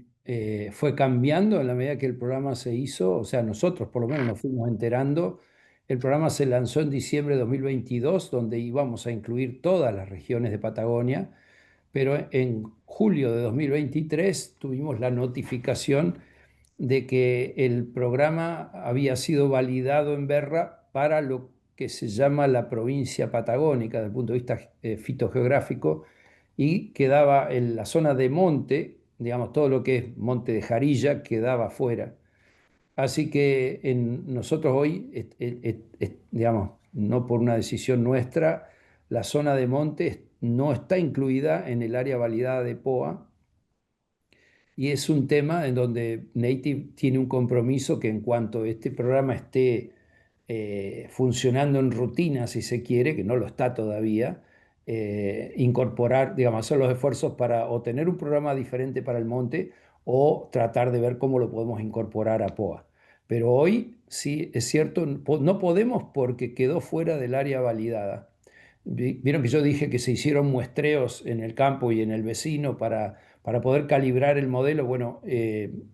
fue cambiando en la medida que el programa se hizo, o sea, nosotros por lo menos nos fuimos enterando. El programa se lanzó en diciembre de 2022, donde íbamos a incluir todas las regiones de Patagonia, pero en julio de 2023 tuvimos la notificación de que el programa había sido validado en Berra para lo que se llama la provincia patagónica desde el punto de vista fitogeográfico y quedaba en la zona de monte, digamos, todo lo que es Monte de Jarilla quedaba fuera. Así que nosotros hoy, digamos, no por una decisión nuestra, la zona de monte no está incluida en el área validada de POA y es un tema en donde Native tiene un compromiso que en cuanto este programa esté funcionando en rutina, si se quiere, que no lo está todavía, incorporar, digamos, hacer los esfuerzos para o tener un programa diferente para el monte o tratar de ver cómo lo podemos incorporar a POA. Pero hoy sí es cierto, no podemos porque quedó fuera del área validada. Vieron que yo dije que se hicieron muestreos en el campo y en el vecino para poder calibrar el modelo. Bueno,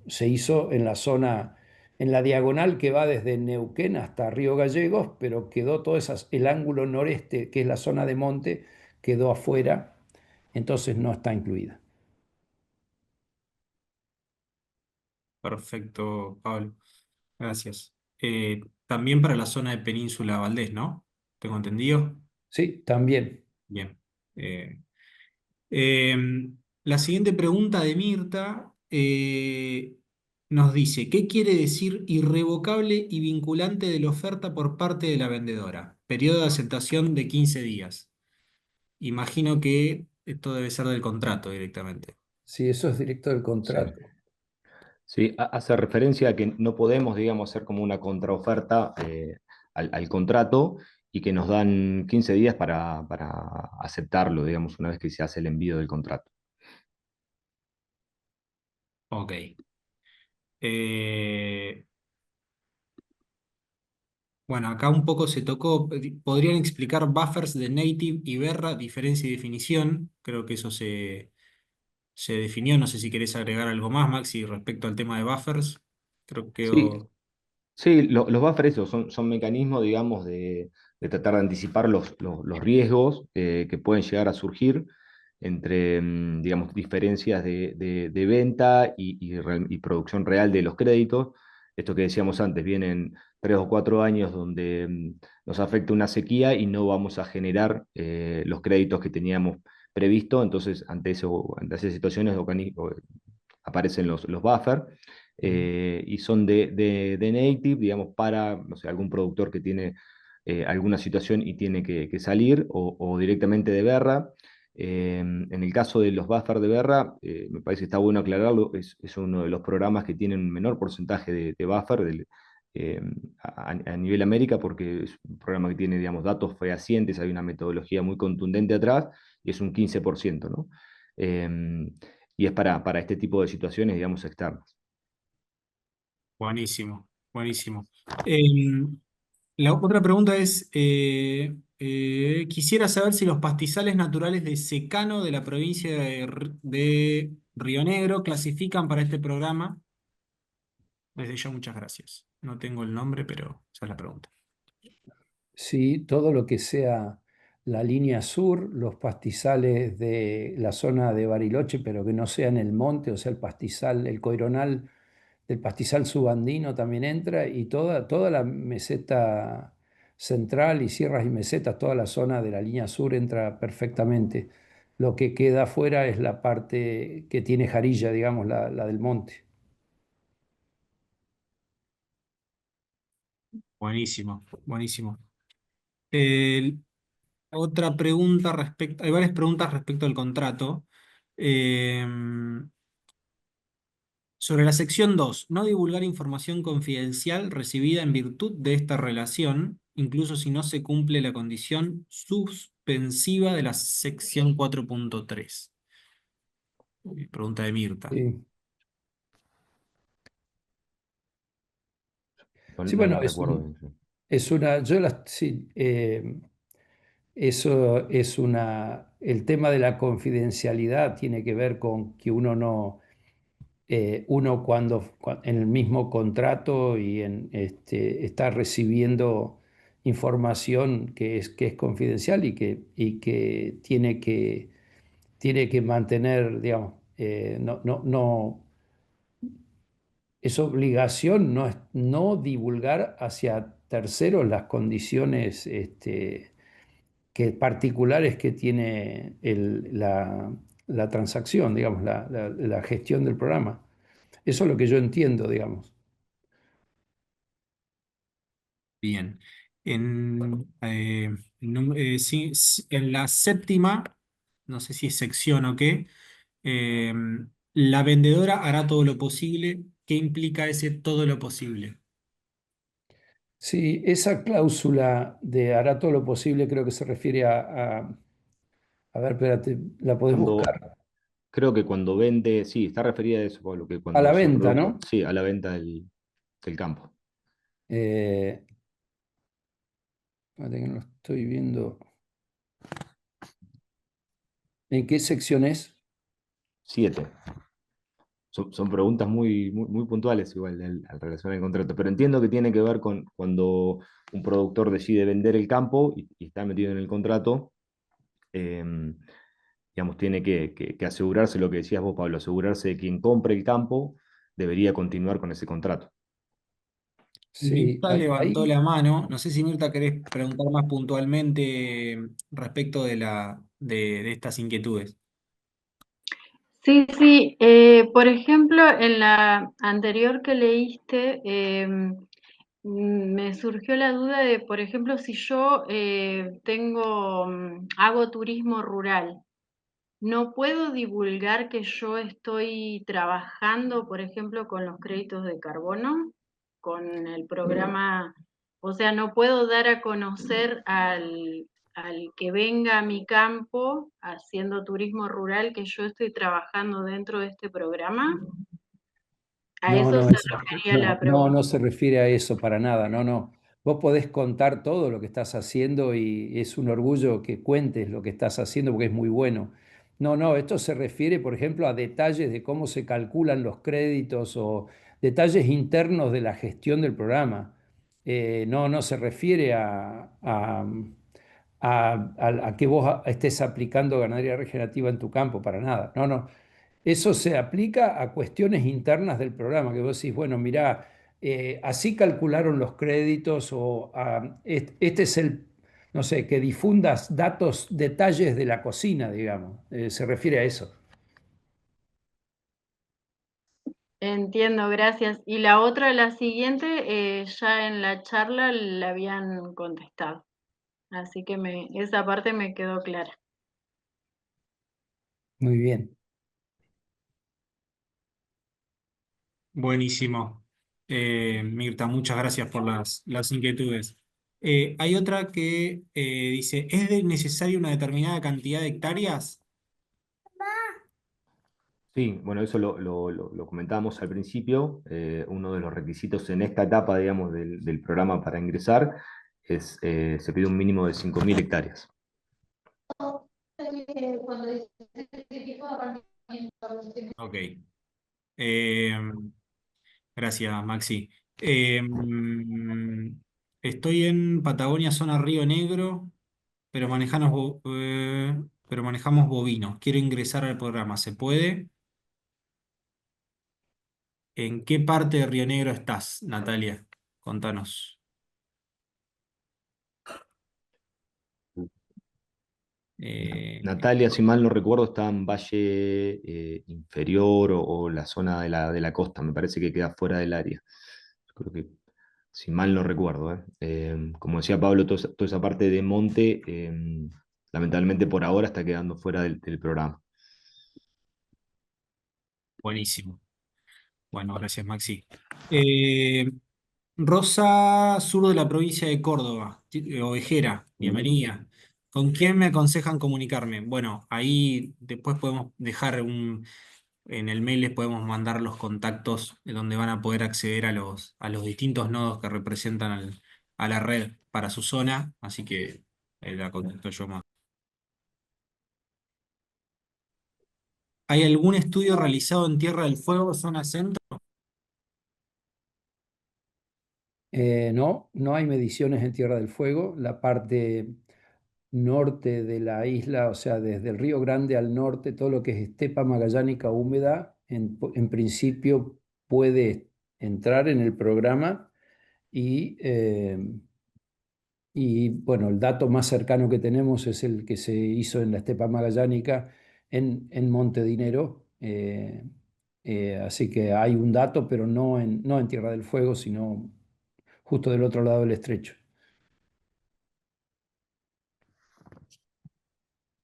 se hizo en la zona, en la diagonal que va desde Neuquén hasta Río Gallegos, pero quedó todo el ángulo noreste, que es la zona de monte, quedó afuera, entonces no está incluida. Perfecto, Pablo. Gracias. También para la zona de Península Valdés, ¿no? ¿Tengo entendido? Sí, también. Bien. Eh, Eh, la siguiente pregunta de Mirta nos dice, ¿qué quiere decir irrevocable y vinculante de la oferta por parte de la vendedora? Periodo de aceptación de 15 días. Imagino que esto debe ser del contrato directamente. Sí, eso es directo del Sí. contrato. Sí, hace referencia a que no podemos, digamos, hacer como una contraoferta al contrato y que nos dan 15 días para aceptarlo, digamos, una vez que se hace el envío del contrato. Ok. Eh, bueno, acá un poco se tocó, podrían explicar buffers de Native y Berra, diferencia y definición. Creo que eso se definió. No sé si querés agregar algo más, Maxi, respecto al tema de buffers. Creo que Sí, sí, los buffers esos son mecanismos, digamos, de tratar de anticipar los riesgos que pueden llegar a surgir entre, digamos, diferencias de venta y producción real de los créditos. Esto que decíamos antes, vienen 3 o 4 años donde nos afecta una sequía y no vamos a generar los créditos que teníamos previsto. Entonces, ante esas situaciones aparecen los buffers y son de native, digamos, para, no sé, algún productor que tiene alguna situación y tiene que salir, o directamente de Berra. En el caso de los buffers de Berra, me parece que está bueno aclararlo, es uno de los programas que tienen un menor porcentaje de buffer eh, a nivel América, porque es un programa que tiene, digamos, datos fehacientes, hay una metodología muy contundente atrás, y es un 15%, ¿no? Y es para este tipo de situaciones, digamos, externas. buenísimo, buenísimo. La otra pregunta es, quisiera saber si los pastizales naturales de secano de la provincia de Río Negro clasifican para este programa. Desde ya, muchas gracias. No tengo el nombre, pero esa es la pregunta. Sí, todo lo que sea la línea sur, los pastizales de la zona de Bariloche, pero que no sea en el monte, o sea, el pastizal, el coironal del pastizal subandino también entra y toda la meseta central y sierras y mesetas, toda la zona de la línea sur entra perfectamente. Lo que queda afuera es la parte que tiene jarilla, digamos, la del monte. Buenísimo, buenísimo. Eh, Otra pregunta respecto, hay varias preguntas respecto al contrato. Eh, Sobre la sección 2, no divulgar información confidencial recibida en virtud de esta relación, incluso si no se cumple la condición suspensiva de la sección 4.3. Pregunta de Mirta. Sí, No, sí, no bueno, las recuerdo bien. Sí. es una, yo las, sí, eso es el tema de la confidencialidad tiene que ver con que uno no, uno en el mismo contrato y está recibiendo información que es confidencial y que tiene que mantener, digamos, es obligación no divulgar hacia terceros las condiciones particulares que tiene la transacción, digamos, la gestión del programa. Eso es lo que yo entiendo, digamos. Bien. Sí, en la séptima, no sé si es sección o qué, eh, la vendedora hará todo lo posible. ¿Qué implica ese todo lo posible? Sí, esa cláusula de hará todo lo posible creo que se refiere a ver, espérate, la podés Cuando, buscar. creo que cuando vende, sí, está referida a eso, Pablo, que A la cuando sos venta, productor, ¿no? sí, a la venta del campo. Eh, espérate que no lo estoy viendo. ¿En qué sección es? 7. Son preguntas muy puntuales igual al relacionar el contrato, pero entiendo que tiene que ver con cuando un productor decide vender el campo y está metido en el contrato, eh, digamos, tiene que asegurarse lo que decías vos, Pablo, asegurarse de quien compre el campo debería continuar con ese contrato. Sí, Mirta levantó ahí. la mano. No sé si Mirta querés preguntar más puntualmente respecto de estas inquietudes. Sí, sí. Por ejemplo, en la anterior que leíste, me surgió la duda de, por ejemplo, si yo hago turismo rural. No puedo divulgar que yo estoy trabajando, por ejemplo, con los créditos de carbono, con el programa, o sea, no puedo dar a conocer al que venga a mi campo haciendo turismo rural que yo estoy trabajando dentro de este programa. A No, eso no, se refería la no pregunta. se refiere a eso para nada, no, no. Vos podés contar todo lo que estás haciendo y es un orgullo que cuentes lo que estás haciendo porque es muy bueno. No, no, esto se refiere, por ejemplo, a detalles de cómo se calculan los créditos o detalles internos de la gestión del programa. No se refiere a que vos estés aplicando ganadería regenerativa en tu campo, para nada. No, no. Eso se aplica a cuestiones internas del programa, que vos decís, bueno, mirá, así calcularon los créditos o este es no sé, que difundas datos, detalles de la cocina, digamos. Se refiere a eso. Entiendo, gracias. Y la otra, la siguiente, ya en la charla la habían contestado. Así que esa parte me quedó clara. Muy bien. Buenísimo. Mirta, muchas gracias por las inquietudes. Hay otra que dice, necesaria una determinada cantidad de hectáreas? Sí, bueno, eso lo comentábamos al principio. Uno de los requisitos en esta etapa, digamos, del programa para ingresar es, se pide un mínimo de 5.000 hectáreas. Ok. Eh, Gracias, Maxi. Estoy en Patagonia, zona Río Negro, pero pero manejamos bovinos. Quiero ingresar al programa. ¿Se puede? ¿En qué parte de Río Negro estás, Natalia? Contanos. Eh, Natalia, si mal no recuerdo, está en Valle Inferior o la zona de la costa, me parece que queda fuera del área. Creo que, si mal no recuerdo, ¿eh? Como decía Pablo, toda esa parte de monte, lamentablemente por ahora está quedando fuera del programa. Buenísimo. Bueno, gracias, Maxi. Eh, Rosa, sur de la provincia de Córdoba, ovejera, bienvenida. ¿Con quién me aconsejan comunicarme? Bueno, ahí después podemos dejar en el mail les podemos mandar los contactos de donde van a poder acceder a los distintos nodos que representan a la red para su zona, así que la contacto yo más. ¿Hay algún estudio realizado en Tierra del Fuego, zona centro? No, no hay mediciones en Tierra del Fuego. La parte norte de la isla, o sea, desde el Río Grande al norte, todo lo que es estepa magallánica húmeda, en principio puede entrar en el programa y, bueno, el dato más cercano que tenemos es el que se hizo en la estepa magallánica en Monte Dinero. Así que hay un dato, pero no en Tierra del Fuego, sino justo del otro lado del estrecho.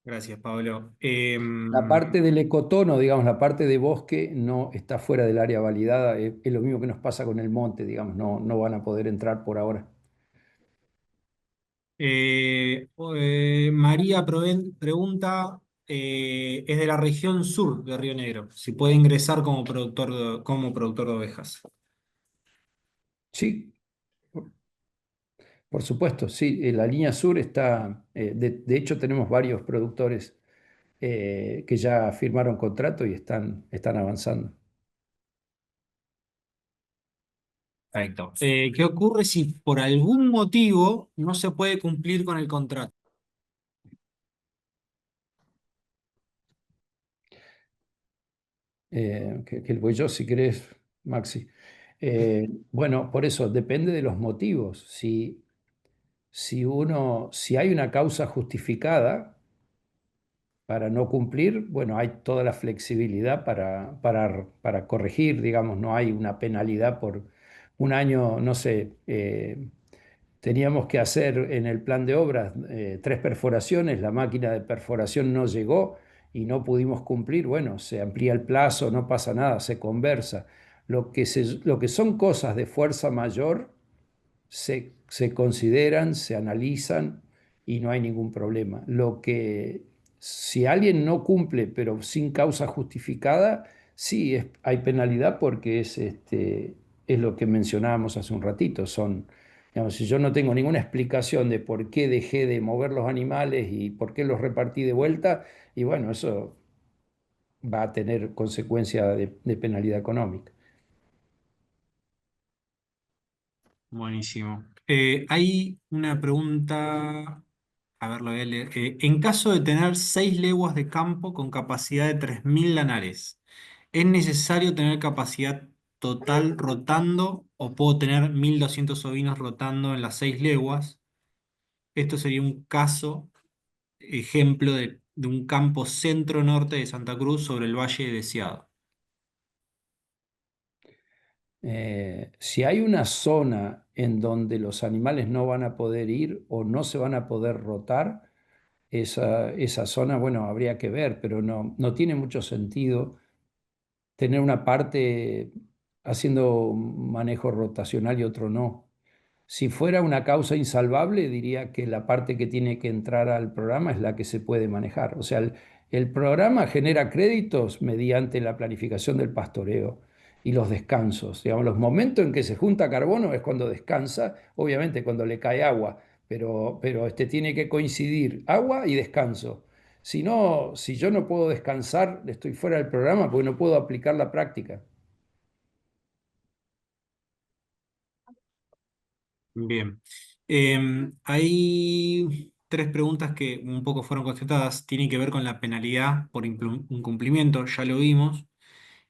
Gracias, Pablo. La parte del ecotono, digamos, la parte de bosque no está fuera del área validada. Es lo mismo que nos pasa con el monte, digamos, no van a poder entrar por ahora. María pregunta, es de la región sur de Río Negro, si puede ingresar como productor de ovejas. Sí, por supuesto, sí. La línea sur está, de hecho tenemos varios productores que ya firmaron contrato y están avanzando. Perfecto. ¿Qué ocurre si por algún motivo no se puede cumplir con el contrato? Que voy yo, si querés, Maxi. Bueno, por eso depende de los motivos. Si hay una causa justificada para no cumplir, bueno, hay toda la flexibilidad para corregir, digamos, no hay una penalidad por un año, no sé, teníamos que hacer en el plan de obras 3 perforaciones, la máquina de perforación no llegó y no pudimos cumplir, bueno, se amplía el plazo, no pasa nada, se conversa. Lo que son cosas de fuerza mayor se consideran, se analizan y no hay ningún problema. Si alguien no cumple, pero sin causa justificada, sí hay penalidad porque es lo que mencionábamos hace un ratito. Digamos, si yo no tengo ninguna explicación de por qué dejé de mover los animales y por qué los repartí de vuelta, y bueno, eso va a tener consecuencia de penalidad económica. Buenísimo. Hay una pregunta, a ver, lo voy a leer. En caso de tener 6 leguas de campo con capacidad de 3.000 lanares, ¿es necesario tener capacidad total rotando o puedo tener 1.200 ovinos rotando en las 6 leguas? Esto sería un caso, ejemplo de un campo centro-norte de Santa Cruz sobre el Valle de Deseado. Si hay una zona en donde los animales no van a poder ir o no se van a poder rotar, esa zona, bueno, habría que ver, pero no tiene mucho sentido tener una parte haciendo manejo rotacional y otro no. Si fuera una causa insalvable, diría que la parte que tiene que entrar al programa es la que se puede manejar. O sea, el programa genera créditos mediante la planificación del pastoreo y los descansos. Digamos, los momentos en que se junta carbono es cuando descansa, obviamente cuando le cae agua, pero tiene que coincidir agua y descanso. Si no, si yo no puedo descansar, estoy fuera del programa porque no puedo aplicar la práctica. Bien. Hay tres preguntas que un poco fueron contestadas. Tienen que ver con la penalidad por incumplimiento, ya lo vimos.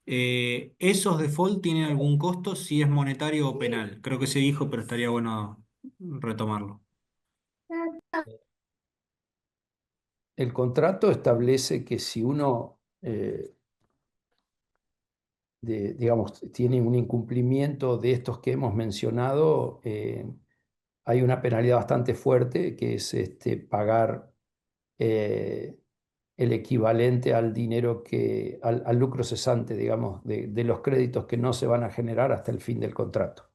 ¿Esos default tienen algún costo si es monetario o penal? Creo que se dijo, pero estaría bueno retomarlo. El contrato establece que si uno, digamos, tiene un incumplimiento de estos que hemos mencionado, hay una penalidad bastante fuerte, que es pagar eh, el equivalente al dinero al lucro cesante, digamos, de los créditos que no se van a generar hasta el fin del contrato.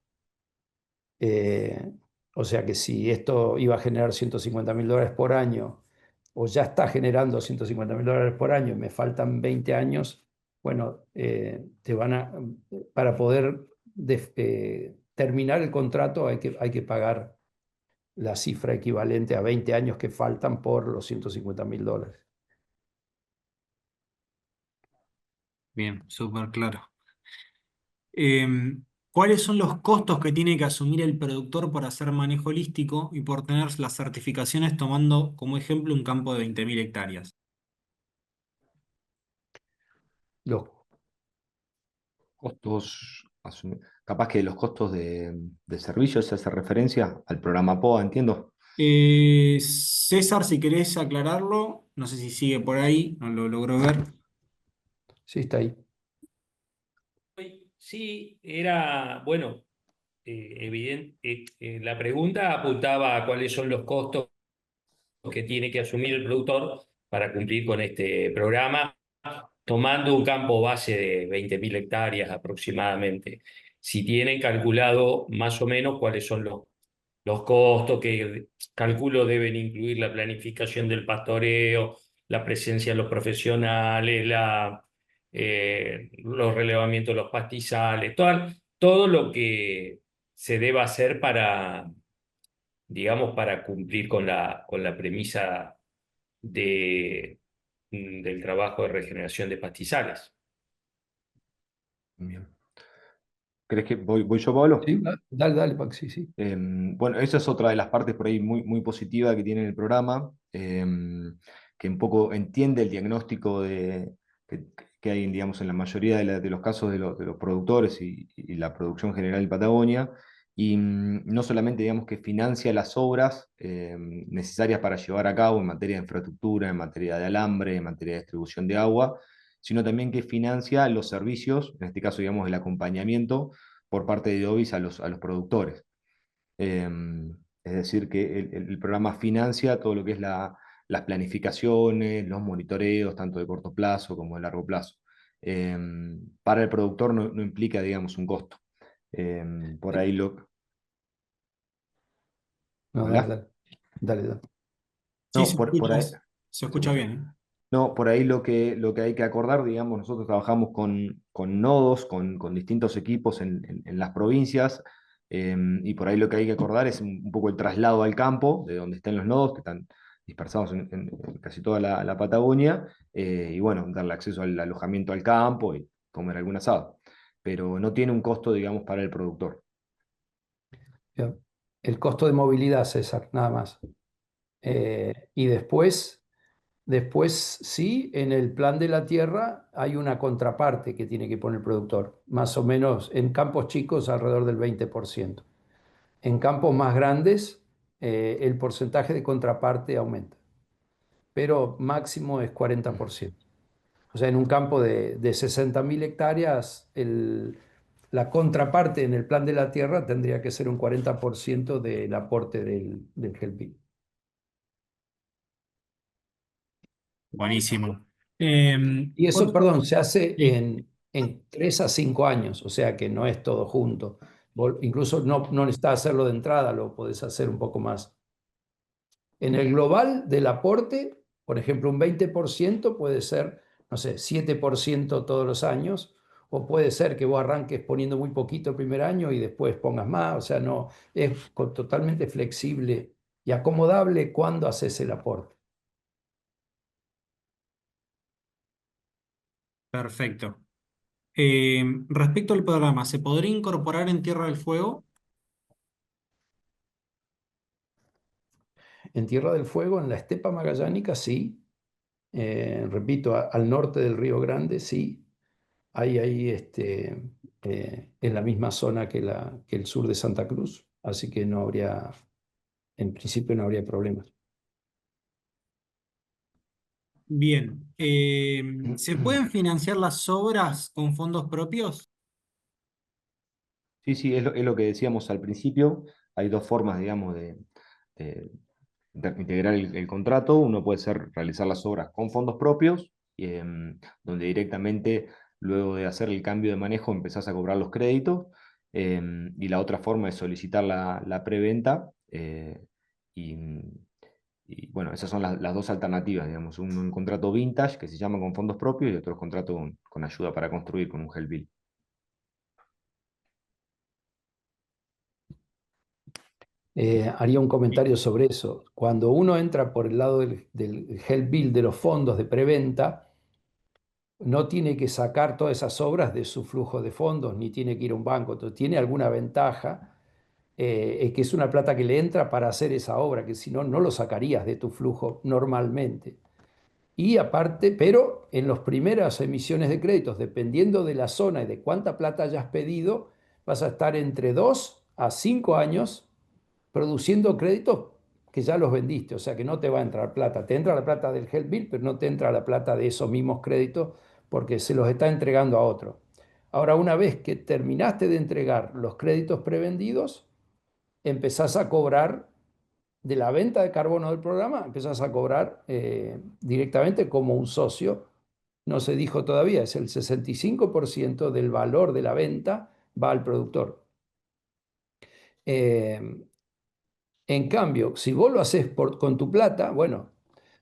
Eh, o sea que si esto iba a generar $150.000 por año, o ya está generando $150.000 por año, me faltan 20 años, bueno, para poder terminar el contrato hay que pagar la cifra equivalente a 20 años que faltan por los $150.000. Bien, súper claro. ¿Cuáles son los costos que tiene que asumir el productor por hacer manejo holístico y por tener las certificaciones tomando como ejemplo un campo de 20.000 hectáreas? Los Costos, capaz que los costos de servicios se hace referencia al programa POA, entiendo. César, si querés aclararlo, no sé si sigue por ahí, no lo logro ver. Sí, está ahí. Sí, era, bueno, evidente, la pregunta apuntaba a cuáles son los costos que tiene que asumir el productor para cumplir con este programa, tomando un campo base de 20.000 hectáreas aproximadamente. Si tienen calculado más o menos cuáles son los costos que calculo deben incluir la planificación del pastoreo, la presencia de los profesionales, los relevamientos de los pastizales, todo lo que se deba hacer para, digamos, para cumplir con la premisa de, del trabajo de regeneración de pastizales. Bien. ¿Crees que voy yo, Pablo? Sí, dale, dale, Pac, sí, sí. Bueno, esa es otra de las partes por ahí muy positiva que tiene el programa, que un poco entiende el diagnóstico que hay, digamos, en la mayoría de los casos de los productores y la producción general en Patagonia, y no solamente, digamos, que financia las obras necesarias para llevar a cabo en materia de infraestructura, en materia de alambre, en materia de distribución de agua, sino también que financia los servicios, en este caso, digamos, el acompañamiento por parte de Ovis a los productores. Es decir, que el programa financia todo lo que es las planificaciones, los monitoreos, tanto de corto plazo como de largo plazo. Para el productor no implica, digamos, un costo. Por ahí lo... No, dale, ¿Hola? dale. Dale, dale. Sí, No, por ahí... se ¿Se escucha escucha? bien, ¿eh? No, por ahí lo que hay que acordar, digamos, nosotros trabajamos con nodos, con distintos equipos en las provincias, y por ahí lo que hay que acordar es un poco el traslado al campo, de donde estén los nodos, que están dispersados en casi toda la Patagonia, y bueno, darle acceso al alojamiento al campo y comer algún asado. Pero no tiene un costo, digamos, para el productor. Bien. El costo de movilidad, César, nada más. Y después, sí, en el plan de la tierra hay una contraparte que tiene que poner el productor, más o menos en campos chicos alrededor del 20%. En campos más grandes, el porcentaje de contraparte aumenta, pero máximo es 40%. O sea, en un campo de 60.000 hectáreas, la contraparte en el plan de la tierra tendría que ser un 40% del aporte del GELPI. Buenísimo. Y eso, Otro- perdón, se hace sí, en 3 a 5 años, o sea que no es todo junto. Incluso no necesitas hacerlo de entrada, lo podés hacer un poco más. En el global del aporte, por ejemplo, un 20% puede ser, no sé, 7% todos los años, o puede ser que vos arranques poniendo muy poquito el primer año y después pongas más, o sea, no, es totalmente flexible y acomodable cuando haces el aporte. perfecto. Respecto al programa, ¿se podría incorporar en Tierra del Fuego? En Tierra del Fuego, en la estepa magallánica, sí. Repito, al norte del Río Grande, sí. Hay ahí en la misma zona que el sur de Santa Cruz, así que no habría, en principio no habría problemas. Bien. ¿Se pueden financiar las obras con fondos propios? Sí, sí, es lo que decíamos al principio. Hay dos formas, digamos, de- de integrar el contrato. Uno puede ser realizar las obras con fondos propios, donde directamente, luego de hacer el cambio de manejo, empezás a cobrar los créditos. Y la otra forma es solicitar la preventa. Y, y, bueno, esas son las dos alternativas, digamos. Un contrato vintage que se llama con fondos propios y otro contrato con ayuda para construir, con un Help Bill. Haría un comentario sobre eso. Cuando uno entra por el lado del Help Bill, de los fondos de preventa, no tiene que sacar todas esas obras de su flujo de fondos, ni tiene que ir a un banco. Entonces, tiene alguna ventaja, que es una plata que le entra para hacer esa obra, que si no, no lo sacarías de tu flujo normalmente. Y aparte, pero en las primeras emisiones de créditos, dependiendo de la zona y de cuánta plata hayas pedido, vas a estar entre 2 a 5 años produciendo créditos que ya los vendiste, o sea que no te va a entrar plata. Te entra la plata del Help Bill, pero no te entra la plata de esos mismos créditos porque se los está entregando a otro. Ahora, una vez que terminaste de entregar los créditos prevendidos, empezás a cobrar de la venta de carbono del programa, empezás a cobrar directamente como un socio. No se dijo todavía, es el 65% del valor de la venta va al productor. Eh, En cambio, si vos lo haces con tu plata, bueno,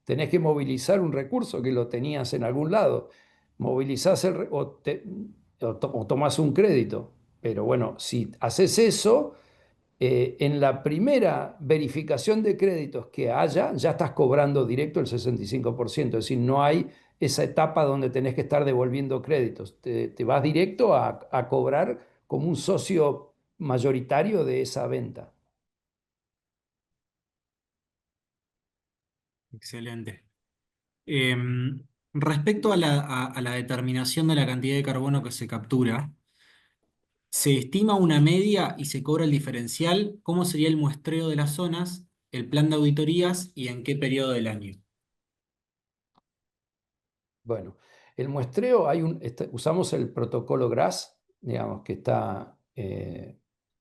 tenés que movilizar un recurso que lo tenías en algún lado. Movilizás o tomás un crédito. Pero bueno, si haces eso, en la primera verificación de créditos que haya, ya estás cobrando directo el 65%. Es decir, no hay esa etapa donde tenés que estar devolviendo créditos. Te vas directo a cobrar como un socio mayoritario de esa venta. Excelente. Respecto a la determinación de la cantidad de carbono que se captura, ¿se estima una media y se cobra el diferencial? ¿Cómo sería el muestreo de las zonas, el plan de auditorías y en qué periodo del año? Bueno, el muestreo, usamos el protocolo GRAS, digamos, que está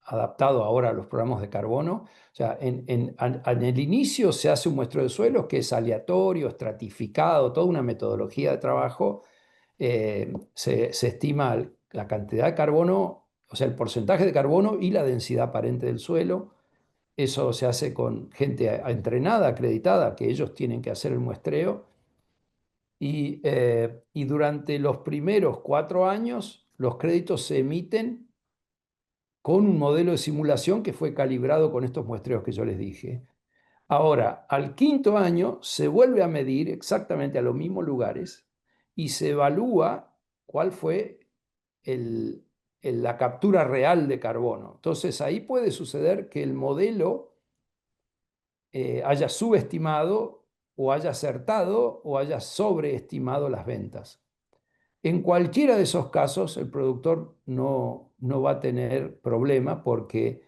adaptado ahora a los programas de carbono. O sea, en el inicio se hace un muestreo de suelos que es aleatorio, estratificado, toda una metodología de trabajo. Se estima la cantidad de carbono, o sea, el porcentaje de carbono y la densidad aparente del suelo. Eso se hace con gente entrenada, acreditada, que ellos tienen que hacer el muestreo y durante los primeros 4 años los créditos se emiten con un modelo de simulación que fue calibrado con estos muestreos que yo les dije. Ahora, al quinto año se vuelve a medir exactamente a los mismos lugares y se evalúa cuál fue el- la captura real de carbono. Entonces ahí puede suceder que el modelo haya subestimado o haya acertado o haya sobreestimado las ventas. En cualquiera de esos casos, el productor no va a tener problema porque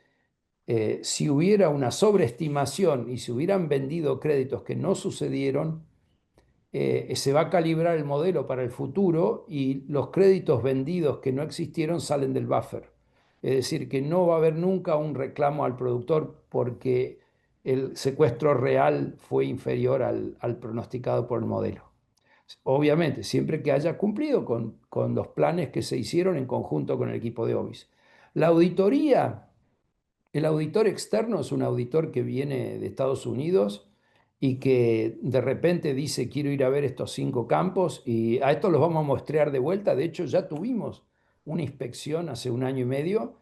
si hubiera una sobreestimación y se hubieran vendido créditos que no sucedieron, se va a calibrar el modelo para el futuro y los créditos vendidos que no existieron salen del buffer. Es decir, que no va a haber nunca un reclamo al productor porque el secuestro real fue inferior al pronosticado por el modelo. Obviamente, siempre que haya cumplido con los planes que se hicieron en conjunto con el equipo de OBIS. La auditoría, el auditor externo es un auditor que viene de Estados Unidos y que de repente dice, quiero ir a ver estos 5 campos y a estos los vamos a muestrear de vuelta. De hecho, ya tuvimos una inspección hace un año y medio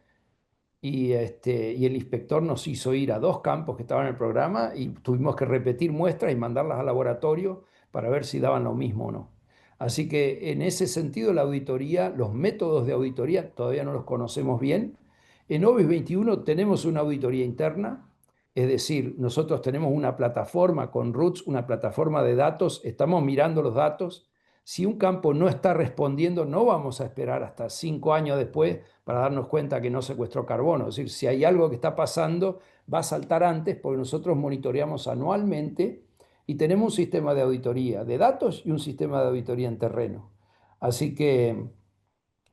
y el inspector nos hizo ir a 2 campos que estaban en el programa y tuvimos que repetir muestras y mandarlas al laboratorio para ver si daban lo mismo o no. Así que en ese sentido la auditoría, los métodos de auditoría todavía no los conocemos bien. En OBIS 21 tenemos una auditoría interna Es decir, nosotros tenemos una plataforma con Roots, una plataforma de datos, estamos mirando los datos. Si un campo no está respondiendo, no vamos a esperar hasta 5 años después para darnos cuenta que no secuestró carbono. Es decir, si hay algo que está pasando, va a saltar antes porque nosotros monitoreamos anualmente y tenemos un sistema de auditoría de datos y un sistema de auditoría en terreno. Así que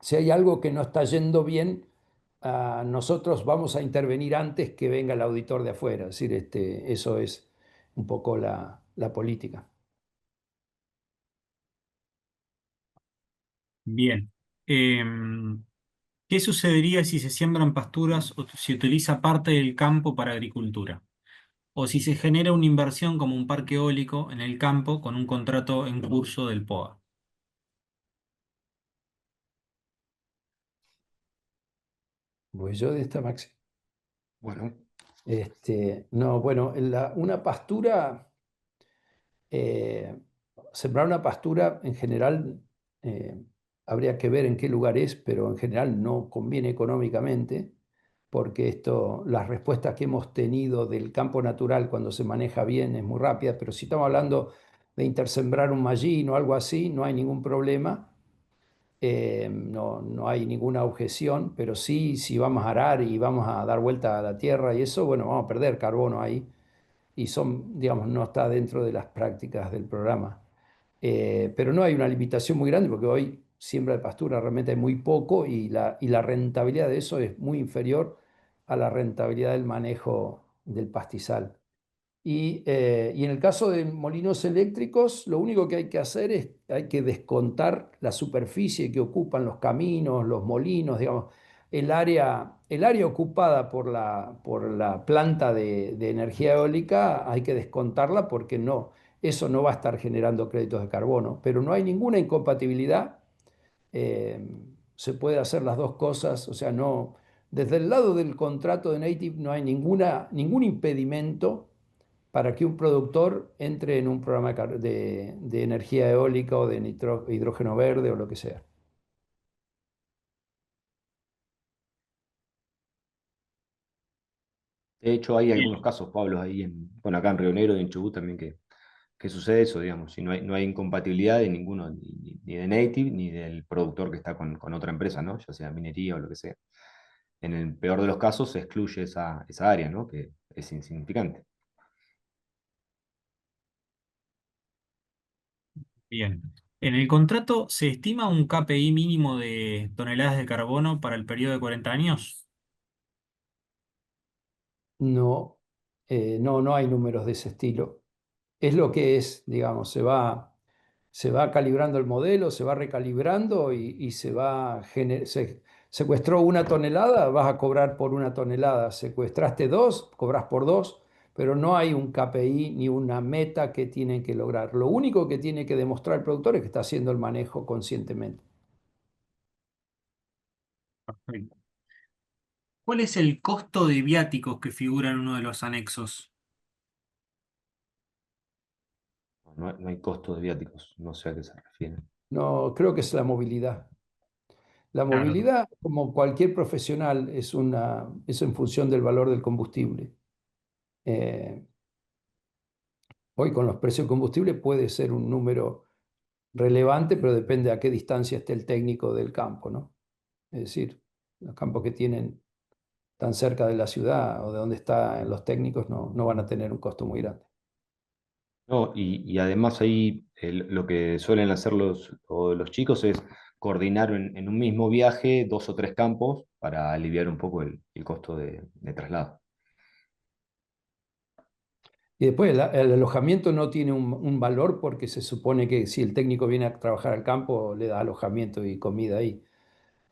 si hay algo que no está yendo bien, nosotros vamos a intervenir antes que venga el auditor de afuera. Es decir, eso es un poco la política. Bien. ¿Qué sucedería si se siembran pasturas o si utiliza parte del campo para agricultura? O si se genera una inversión como un parque eólico en el campo con un contrato en curso del POA. Voy yo de esta, Maxi. Bueno, No, bueno, una pastura, eh, sembrar una pastura en general, eh, habría que ver en qué lugar es, pero en general no conviene económicamente, porque las respuestas que hemos tenido del campo natural cuando se maneja bien es muy rápida, pero si estamos hablando de intersembrar un mallín o algo así, no hay ningún problema. No hay ninguna objeción, pero sí, si vamos a arar y vamos a dar vuelta a la tierra y eso, bueno, vamos a perder carbono ahí y digamos, no está dentro de las prácticas del programa. Pero no hay una limitación muy grande porque hoy siembra de pastura realmente hay muy poco y la rentabilidad de eso es muy inferior a la rentabilidad del manejo del pastizal. Y en el caso de molinos eléctricos, lo único que hay que hacer es hay que descontar la superficie que ocupan los caminos, los molinos, digamos, el área ocupada por la planta de energía eólica, hay que descontarla porque eso no va a estar generando créditos de carbono, pero no hay ninguna incompatibilidad. eh, Se puede hacer las dos cosas, o sea, no, desde el lado del contrato de Native no hay ningún impedimento para que un productor entre en un programa de energía eólica o de hidrógeno verde o lo que sea. de hecho hay Bien. algunos casos, Pablo, ahí bueno, acá en Río Negro y en Chubut también que sucede eso, digamos, si no hay incompatibilidad de ninguno, ni de Native, ni del productor que está con otra empresa, ¿no? Ya sea minería o lo que sea. En el peor de los casos se excluye esa área, ¿no? Que es insignificante. Bien. En el contrato se estima un KPI mínimo de toneladas de carbono para el periodo de 40 años. No, no hay números de ese estilo. Es lo que es, digamos, se va calibrando el modelo, se va recalibrando y secuestró 1 tonelada, vas a cobrar por 1 tonelada. Secuestraste 2, cobras por 2, pero no hay un KPI ni una meta que tienen que lograr. Lo único que tiene que demostrar el productor es que está haciendo el manejo conscientemente. Perfecto. ¿Cuál es el costo de viáticos que figura en uno de los anexos? No hay costos de viáticos, no sé a qué se refiere. No, creo que es la movilidad. La Claro, movilidad, como cualquier profesional, es en función del valor del combustible. Eh, Hoy con los precios de combustible puede ser un número relevante, pero depende a qué distancia esté el técnico del campo, ¿no? Es decir, los campos que tienen tan cerca de la ciudad o de donde están los técnicos no van a tener un costo muy grande. No, y además ahí lo que suelen hacer los chicos es coordinar en un mismo viaje 2 o 3 campos para aliviar un poco el costo de traslado. Y después el alojamiento no tiene un valor porque se supone que si el técnico viene a trabajar al campo, le da alojamiento y comida ahí.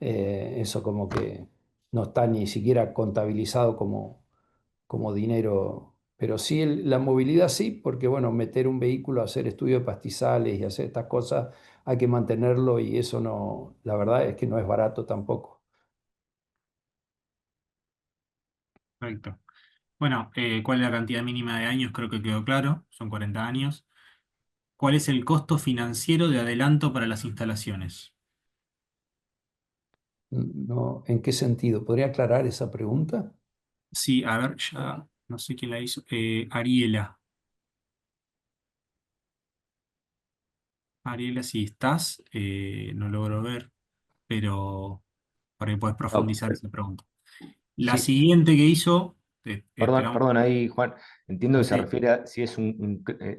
Eso como que no está ni siquiera contabilizado como dinero, pero sí la movilidad sí, porque bueno, meter un vehículo a hacer estudio de pastizales y hacer estas cosas hay que mantenerlo y eso no, la verdad es que no es barato tampoco. perfecto. Bueno, ¿cuál es la cantidad mínima de años? Creo que quedó claro, son 40 años. ¿Cuál es el costo financiero de adelanto para las instalaciones? No, ¿en qué sentido? ¿Podría aclarar esa pregunta? Sí, a ver, ya No sé quién la hizo. Ariela. Ariela, si estás, no logro ver, pero por ahí puedes No, profundizar esa pregunta. La Sí, siguiente que hizo, perdón, esperamos. perdón ahí, Juan. Entiendo que se Sí, refiere a si es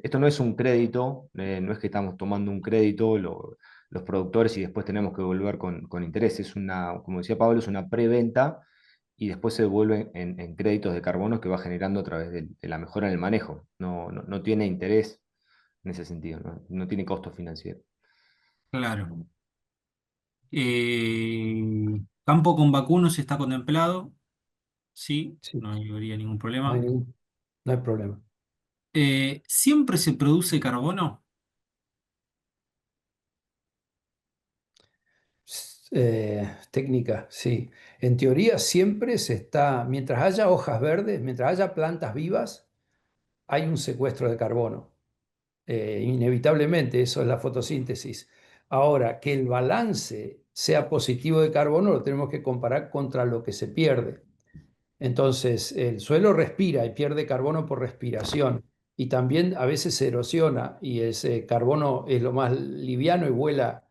esto no es un crédito, no es que estamos tomando un crédito los productores y después tenemos que volver con interés. Es una, como decía Pablo, es una preventa y después se devuelve en créditos de carbono que va generando a través de la mejora en el manejo. No tiene interés en ese sentido, no tiene costo financiero. claro. Campo con vacunos está contemplado, sí, sí, no habría ningún no hay problema. no hay problema. ¿Siempre se produce carbono? Técnica, sí. En teoría siempre se está, mientras haya hojas verdes, mientras haya plantas vivas, hay un secuestro de carbono. Inevitablemente, eso es la fotosíntesis. Ahora, que el balance sea positivo de carbono, lo tenemos que comparar contra lo que se pierde. Entonces, el suelo respira y pierde carbono por respiración. Y también a veces se erosiona y ese carbono es lo más liviano y vuela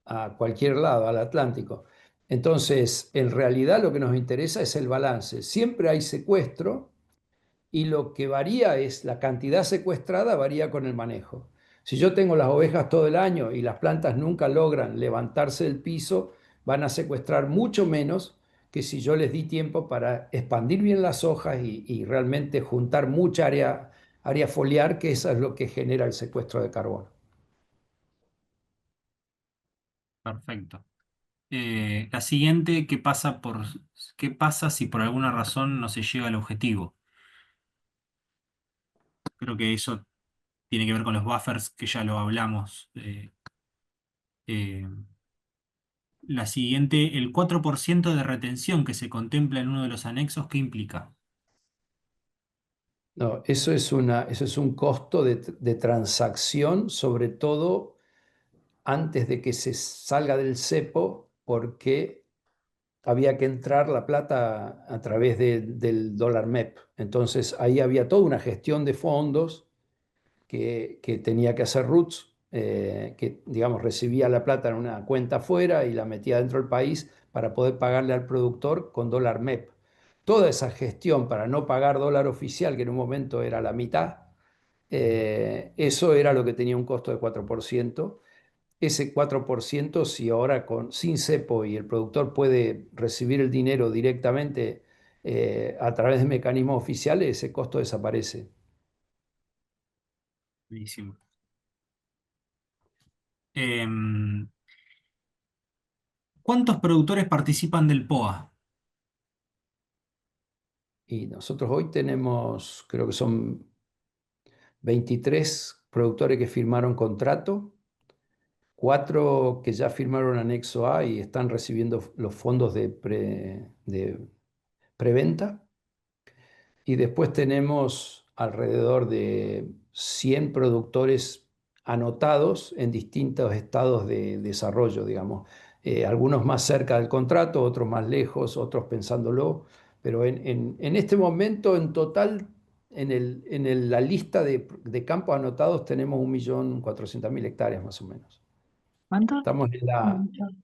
a cualquier lado, al Atlántico. Entonces, en realidad lo que nos interesa es el balance. Siempre hay secuestro y lo que varía es la cantidad secuestrada, varía con el manejo. Si yo tengo las ovejas todo el año y las plantas nunca logran levantarse del piso, van a secuestrar mucho menos que si yo les di tiempo para expandir bien las hojas y realmente juntar mucha área foliar, que eso es lo que genera el secuestro de carbono. Perfecto. La siguiente, qué pasa si por alguna razón no se llega al objetivo? Creo que eso tiene que ver con los buffers, que ya lo hablamos. Eh, la siguiente, el 4% de retención que se contempla en uno de los anexos, ¿qué implica? No, eso es un costo de transacción, sobre todo antes de que se salga del cepo, porque había que entrar la plata a través del dólar MEP. Entonces ahí había toda una gestión de fondos que tenía que hacer Roots, que digamos recibía la plata en una cuenta afuera y la metía dentro del país para poder pagarle al productor con dólar MEP. Toda esa gestión para no pagar dólar oficial, que en un momento era la mitad, eso era lo que tenía un costo de 4%. Ese 4%, si ahora sin cepo y el productor puede recibir el dinero directamente a través de mecanismos oficiales, ese costo desaparece. Buenísimo. Em, ¿Cuántos productores participan del POA? Y nosotros hoy tenemos, creo que son 23 productores que firmaron contrato, 4 que ya firmaron anexo A y están recibiendo los fondos de preventa. Y después tenemos alrededor de 100 productores anotados en distintos estados de desarrollo, digamos. Algunos más cerca del contrato, otros más lejos, otros pensándolo. Pero en este momento, en total, la lista de campos anotados tenemos 1.400.000 hectáreas más o menos. ¿Cuánto? Estamos Un millón.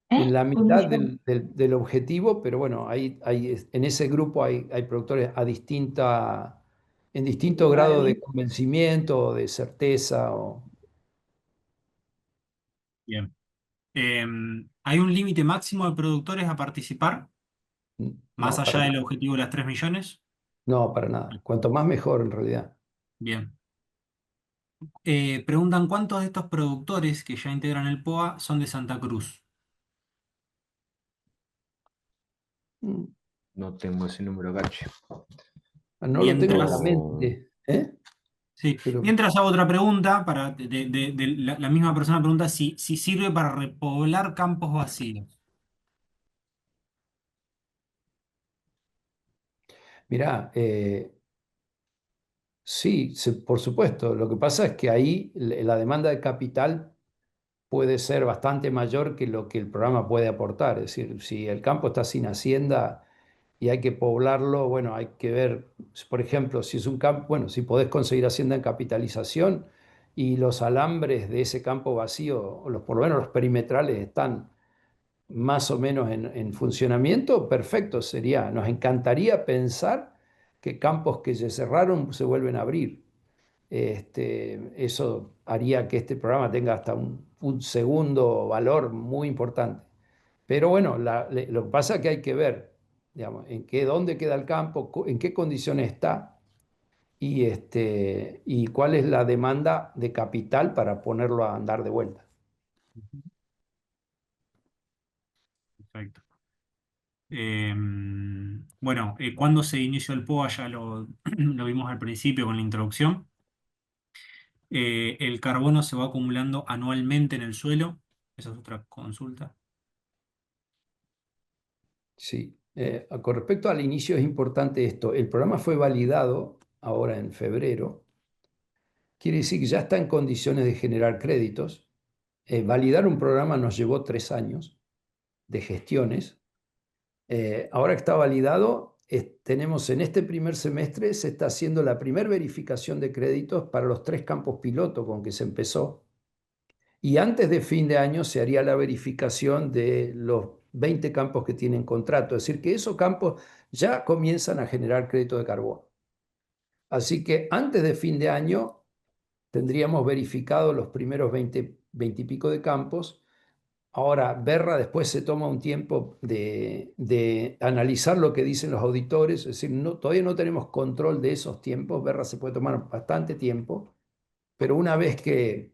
¿Eh? en la Un mitad millón. del objetivo, pero bueno, en ese grupo hay productores en distinto grado Vale. de convencimiento, de certeza. Bien. ¿Hay un límite máximo de productores a participar, más No, para allá del nada. objetivo de las 3 millones? No, para nada. Cuanto más mejor en realidad. Bien. Preguntan cuántos de estos productores que ya integran el POA son de Santa Cruz. Mm, No tengo ese número, Gacho. No lo tengo en la Mientras, Pero mente, ¿eh? sí, Pero mientras hago otra pregunta, la misma persona pregunta si sirve para repoblar campos vacíos. mirá, sí, por supuesto. Lo que pasa es que ahí la demanda de capital puede ser bastante mayor que lo que el programa puede aportar. Es decir, si el campo está sin hacienda y hay que poblarlo. Bueno, hay que ver, por ejemplo, si es un campo, bueno, si podés conseguir hacienda en capitalización y los alambres de ese campo vacío, o por lo menos los perimetrales, están más o menos en funcionamiento, perfecto sería. Nos encantaría pensar que campos que se cerraron se vuelven a abrir. Eso haría que este programa tenga hasta un segundo valor muy importante. Pero bueno, lo que pasa es que hay que ver, digamos, dónde queda el campo, en qué condiciones está y cuál es la demanda de capital para ponerlo a andar de vuelta. Perfecto. Bueno, ¿cuándo se inició el POA? Ya lo vimos al principio con la introducción. El carbono se va acumulando anualmente en el suelo. Esa es otra consulta. Sí, con respecto al inicio es importante esto. El programa fue validado ahora en febrero. Quiere decir que ya está en condiciones de generar créditos. Validar un programa nos llevó 3 años de gestiones. Ahora que está validado, tenemos en este primer semestre, se está haciendo la primera verificación de créditos para los 3 campos piloto con que se empezó. Y antes de fin de año se haría la verificación de los 20 campos que tienen contrato. Es decir, que esos campos ya comienzan a generar crédito de carbono. Así que antes de fin de año tendríamos verificado los primeros 20 y pico de campos. Ahora, Berra después se toma un tiempo de analizar lo que dicen los auditores, es decir, todavía no tenemos control de esos tiempos. Berra se puede tomar bastante tiempo, pero una vez que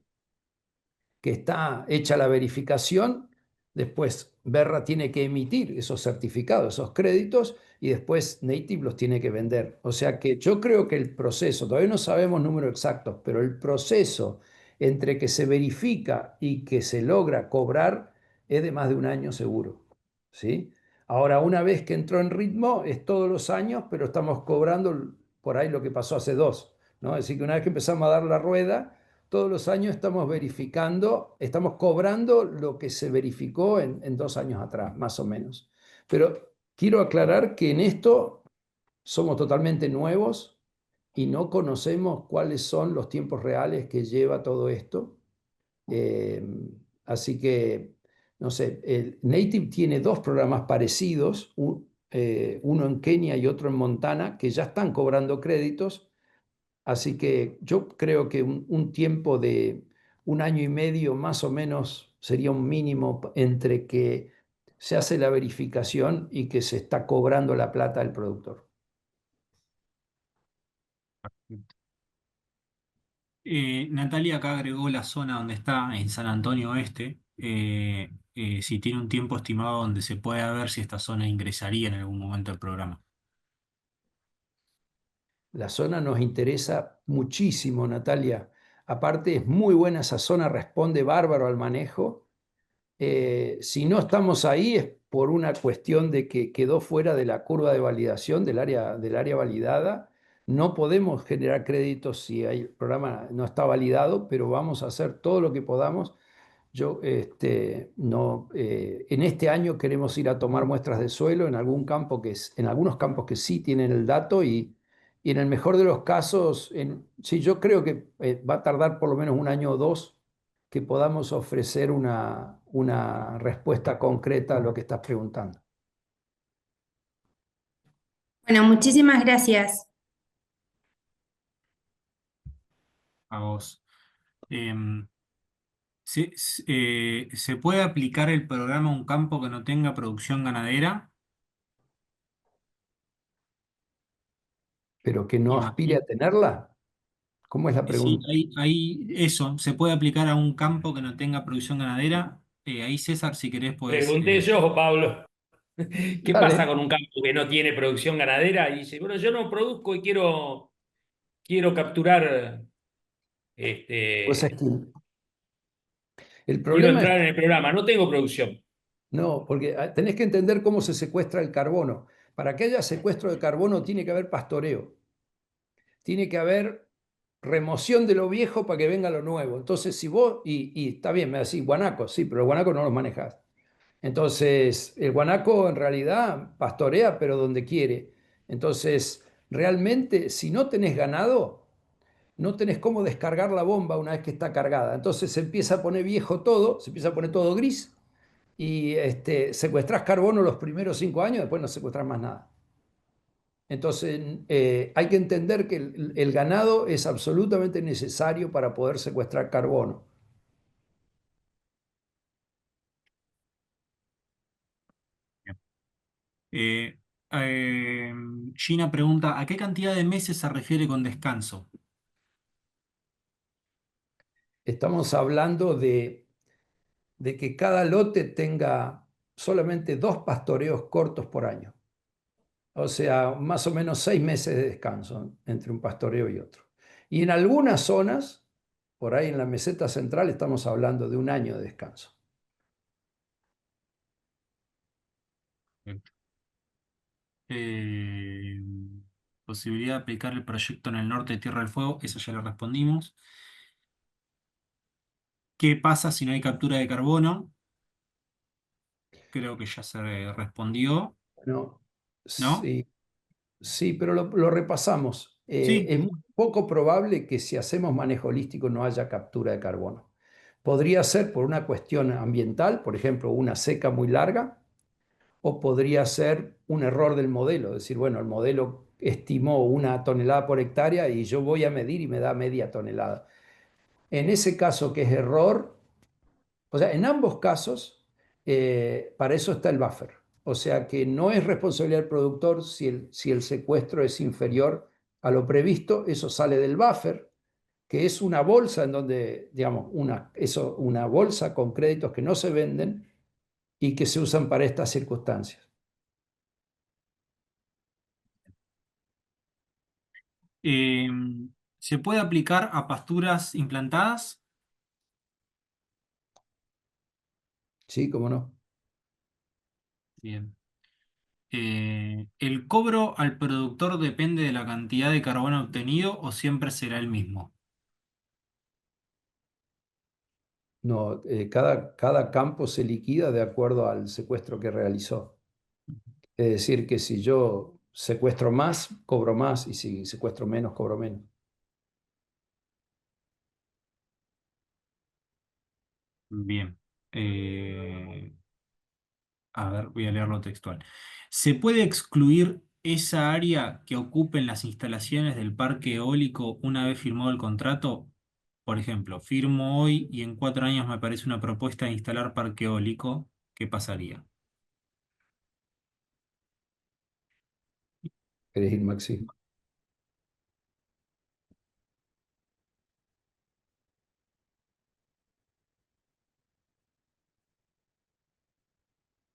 está hecha la verificación, después Berra tiene que emitir esos certificados, esos créditos, y después Native los tiene que vender. O sea que yo creo que el proceso, todavía no sabemos números exactos, pero el proceso entre que se verifica y que se logra cobrar es de más de un año seguro. ¿Sí? Ahora, una vez que entró en ritmo, es todos los años, pero estamos cobrando por ahí lo que pasó hace dos, ¿no? Es decir, que una vez que empezamos a dar la rueda, todos los años estamos verificando, estamos cobrando lo que se verificó en 2 años atrás, más o menos. Pero quiero aclarar que en esto somos totalmente nuevos y no conocemos cuáles son los tiempos reales que lleva todo esto. Eh, Así que, no sé, el Native tiene 2 programas parecidos, uno en Kenia y otro en Montana, que ya están cobrando créditos. Así que yo creo que un tiempo de un año y medio más o menos sería un mínimo entre que se hace la verificación y que se está cobrando la plata del productor. Natalia acá agregó la zona donde está, en San Antonio Oeste. Si tiene un tiempo estimado donde se pueda ver si esta zona ingresaría en algún momento al programa. La zona nos interesa muchísimo, Natalia. Aparte, es muy buena esa zona, responde bárbaro al manejo. Si no estamos ahí es por una cuestión de que quedó fuera de la curva de validación del área validada. No podemos generar créditos si el programa no está validado, pero vamos a hacer todo lo que podamos. No, en este año queremos ir a tomar muestras de suelo en en algunos campos que sí tienen el dato y en el mejor de los casos, sí, yo creo que va a tardar por lo menos un año o dos que podamos ofrecer una respuesta concreta a lo que estás preguntando. Bueno, muchísimas gracias. A vos. Em, ¿Se puede aplicar el programa a un campo que no tenga producción ganadera? Pero que no aspire a Imagino. tenerla, ¿cómo es la Sí, pregunta? eso, ¿se puede aplicar a un campo que no tenga producción ganadera? Ahí, César, si querés, podés. Pregunté yo, Pablo, ¿qué pasa Dale, con un campo que no tiene producción ganadera? Y dice, bueno, yo no produzco y quiero capturar, pues es este, que el quiero problema es, entrar en el programa, no tengo producción. no, porque tenés que entender cómo se secuestra el carbono. Para que haya secuestro de carbono tiene que haber pastoreo, tiene que haber remoción de lo viejo para que venga lo nuevo. Entonces, si vos, y está bien, me decís, guanacos, sí, pero los guanacos no los manejás. Entonces, el guanaco en realidad pastorea, pero donde quiere. Entonces, realmente, si no tenés ganado, no tenés cómo descargar la bomba una vez que está cargada. Entonces se empieza a poner viejo todo, se empieza a poner todo gris y secuestrás carbono los primeros 5 años, después no secuestrás más nada. Entonces, hay que entender que el ganado es absolutamente necesario para poder secuestrar carbono. Eh, eh, Gina pregunta, ¿a qué cantidad de meses se refiere con descanso? Estamos hablando de que cada lote tenga solamente 2 pastoreos cortos por año. O sea, más o menos 6 meses de descanso entre un pastoreo y otro. Y en algunas zonas, por ahí en la meseta central, estamos hablando de un año de descanso. Eh, Posibilidad de aplicar el proyecto en el norte de Tierra del Fuego, eso ya lo respondimos. ¿Qué pasa si no hay captura de carbono? Creo que ya se respondió, ¿No? ¿no? Sí, sí, pero lo repasamos. Sí. Es muy poco probable que si hacemos manejo holístico no haya captura de carbono. Podría ser por una cuestión ambiental, por ejemplo, una seca muy larga, o podría ser un error del modelo, decir, bueno, el modelo estimó 1 tonelada por hectárea y yo voy a medir y me da media tonelada. En ese caso que es error, o sea, en ambos casos, para eso está el buffer. O sea que no es responsabilidad del productor si el secuestro es inferior a lo previsto, eso sale del buffer, que es una bolsa en donde, digamos, una bolsa con créditos que no se venden y que se usan para estas circunstancias. Eh, ¿Se puede aplicar a pasturas implantadas? Sí, cómo no. Bien. ¿El cobro al productor depende de la cantidad de carbono obtenido o siempre será el mismo? No, cada campo se liquida de acuerdo al secuestro que realizó. Es decir, que si yo secuestro más, cobro más, y si secuestro menos, cobro menos. Bien. Eh, a ver, voy a leerlo textual. ¿Se puede excluir esa área que ocupen las instalaciones del parque eólico una vez firmado el contrato? Por ejemplo, firmo hoy y en 4 años me aparece una propuesta de instalar parque eólico. ¿Qué pasaría? ¿Querés ir, Maxi?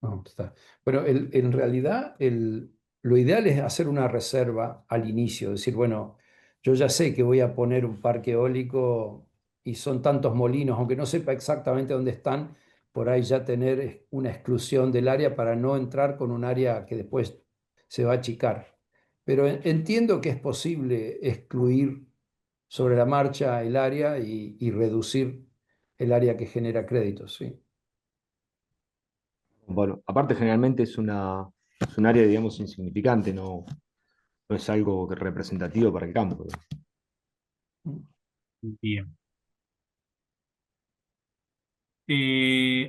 No, está. Bueno, en realidad lo ideal es hacer una reserva al inicio, decir, bueno, yo ya sé que voy a poner un parque eólico y son tantos molinos, aunque no sepa exactamente dónde están, por ahí ya tener una exclusión del área para no entrar con un área que después se va a achicar. Pero entiendo que es posible excluir sobre la marcha el área y reducir el área que genera créditos, sí. Bueno, aparte generalmente es un área, digamos, insignificante, no es algo representativo para el campo. Bien.